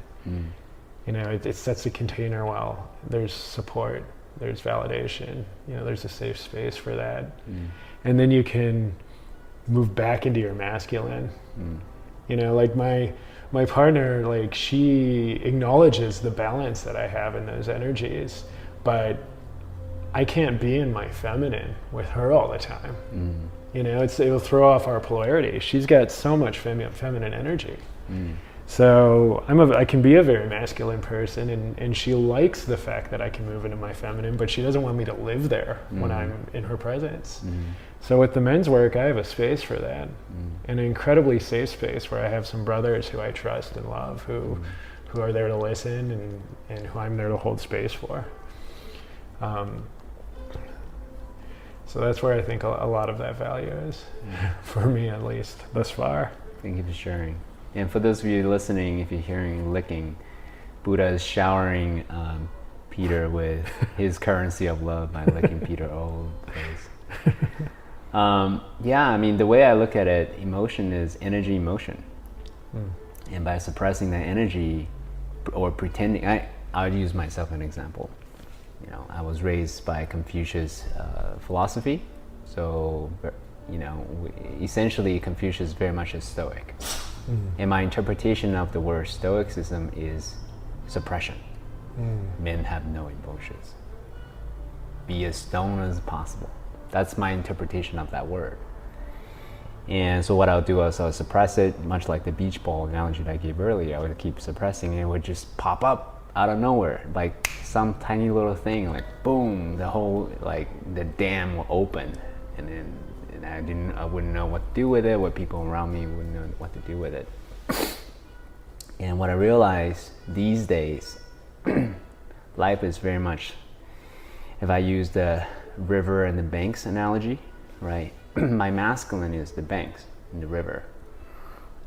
It sets a container well. There's support. There's validation, there's a safe space for that. And then you can move back into your masculine. Like my partner, like she acknowledges the balance that I have in those energies, but I can't be in my feminine with her all the time. It'll throw off our polarity. She's got so much feminine energy. So I can be a very masculine person, and she likes the fact that I can move into my feminine, but she doesn't want me to live there when I'm in her presence. So with the men's work, I have a space for that, an incredibly safe space where I have some brothers who I trust and love, who are there to listen and who I'm there to hold space for. So that's where I think a lot of that value is, for me at least, thus far. Thank you for sharing. And for those of you listening, if you're hearing licking, Buddha is showering Peter with his currency of love by licking Peter all over the place. The way I look at it, emotion is energy motion. And by suppressing that energy or pretending, I'll use myself as an example. I was raised by Confucius philosophy. So, essentially Confucius is very much a Stoic. And my interpretation of the word Stoicism is suppression. Men have no emotions. Be as stone as possible. That's my interpretation of that word. And so what I'll do is I'll suppress it, much like the beach ball analogy that I gave earlier. I would keep suppressing it, it would just pop up out of nowhere, like some tiny little thing, like boom, the dam will open, and then I wouldn't know what to do with it, what people around me wouldn't know what to do with it. And what I realized these days, life is very much, if I use the river and the banks analogy, right? My masculine is the banks in the river,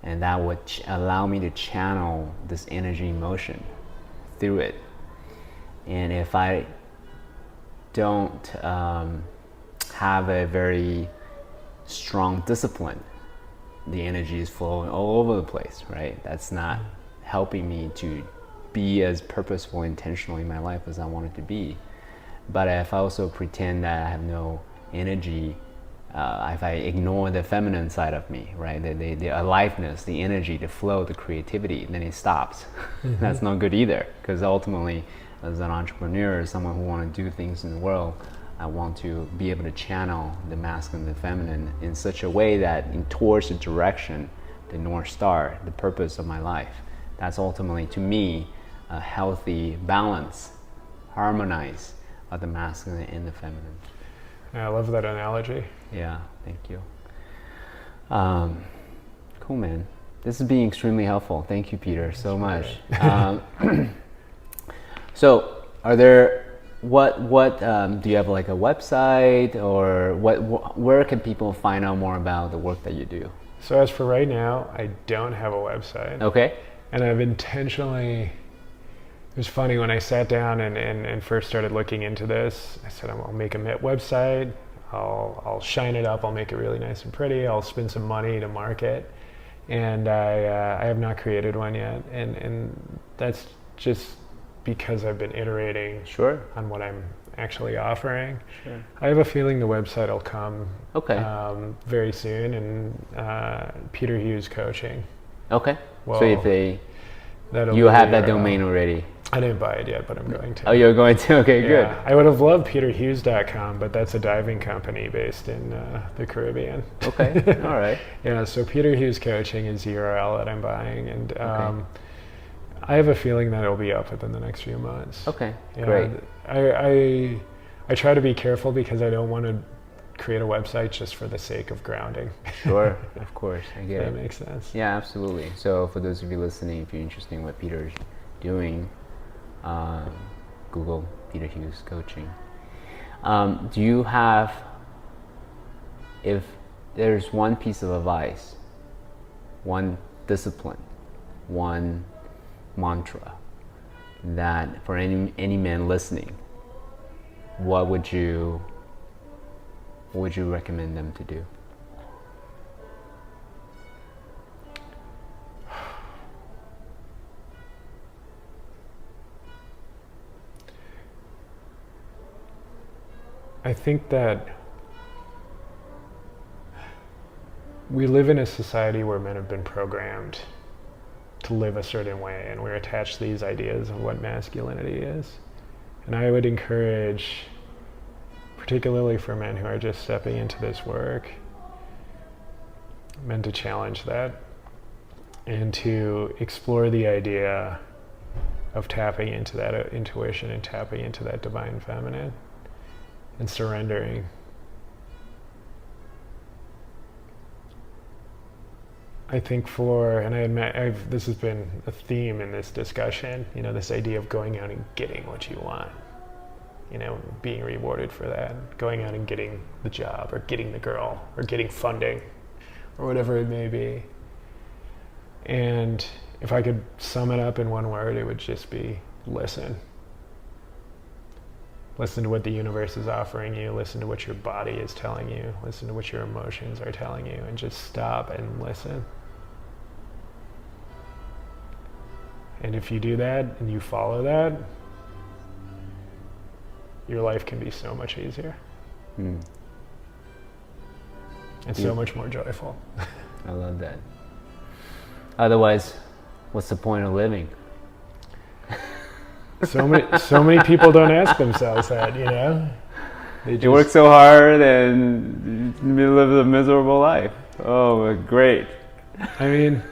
and that would allow me to channel this energy motion through it. And if I don't have a very strong discipline, the energy is flowing all over the place, right? That's not helping me to be as purposeful, intentional in my life as I want it to be. But if I also pretend that I have no energy, if I ignore the feminine side of me, right, the aliveness, the energy, the flow, the creativity, then it stops. That's not good either, because ultimately, as an entrepreneur, someone who wants to do things in the world, I want to be able to channel the masculine and the feminine in such a way that towards the direction, the North Star, the purpose of my life. That's ultimately, to me, a healthy balance, harmonize of the masculine and the feminine. I love that analogy. Yeah, thank you. Cool, man. This is being extremely helpful. Thank you, Peter, so much. So, are there do you have like a website, or where can people find out more about the work that you do? So as for right now, I don't have a website. Okay. And I've intentionally, it was funny when I sat down and first started looking into this, I said, I'll make a website, I'll shine it up, I'll make it really nice and pretty, I'll spend some money to market. And I have not created one yet. And that's just because I've been iterating on what I'm actually offering. Sure. I have a feeling the website will come very soon, and Peter Hughes Coaching. Okay. Well, so if you have that domain already. I didn't buy it yet, but I'm going to. Oh, you're going to? Okay, yeah. Good. I would have loved peterhughes.com, but that's a diving company based in the Caribbean. Okay, all right. Yeah, so Peter Hughes Coaching is the URL that I'm buying, and I have a feeling that it'll be up within the next few months. Okay, great. I try to be careful because I don't want to create a website just for the sake of grounding. Sure, of course, I get it. That makes sense. Yeah, absolutely. So for those of you listening, if you're interested in what Peter's doing, Google Peter Hughes Coaching. Do you have, if there's one piece of advice, one discipline, one mantra that for any man listening, what would you recommend them to do? I think that we live in a society where men have been programmed to live a certain way, and we're attached to these ideas of what masculinity is. And I would encourage, particularly for men who are just stepping into this work, men to challenge that and to explore the idea of tapping into that intuition and tapping into that divine feminine and surrendering. I think this has been a theme in this discussion, this idea of going out and getting what you want, being rewarded for that, going out and getting the job or getting the girl or getting funding or whatever it may be. And if I could sum it up in one word, it would just be listen. Listen to what the universe is offering you, listen to what your body is telling you, listen to what your emotions are telling you, and just stop and listen. And if you do that and you follow that, your life can be so much easier. And so much more joyful. I love that. Otherwise, what's the point of living? So many people don't ask themselves that, They work so hard and live a miserable life. Oh, great. I mean,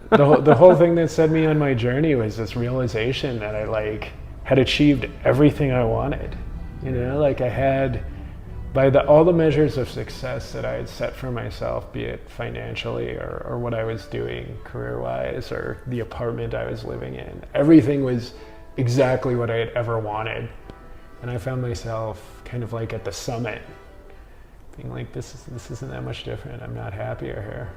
the whole thing that set me on my journey was this realization that I had achieved everything I wanted. I had, by all the measures of success that I had set for myself, be it financially or what I was doing career-wise or the apartment I was living in, everything was exactly what I had ever wanted. And I found myself kind of like at the summit, being like, this isn't that much different. I'm not happier here.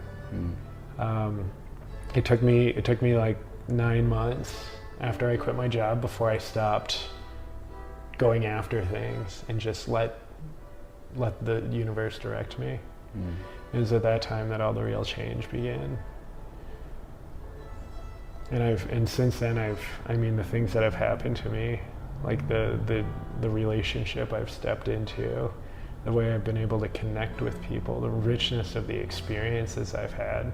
It took me like 9 months after I quit my job before I stopped going after things and just let the universe direct me. It was at that time that all the real change began. And since then I mean the things that have happened to me, like the relationship I've stepped into, the way I've been able to connect with people, the richness of the experiences I've had.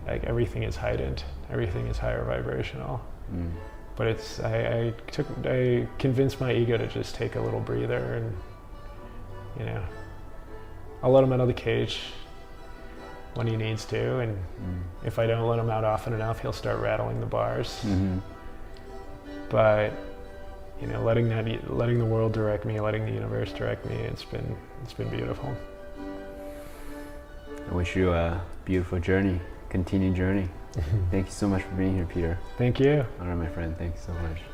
Like everything is heightened, everything is higher vibrational. But it's I convinced my ego to just take a little breather, and you know, I'll let him out of the cage when he needs to, and if I don't let him out often enough, he'll start rattling the bars. But you know, letting the world direct me, letting the universe direct me, it's been beautiful. I wish you a beautiful journey, continued journey. Thank you so much for being here, Peter. Thank you. All right, my friend. Thanks so much.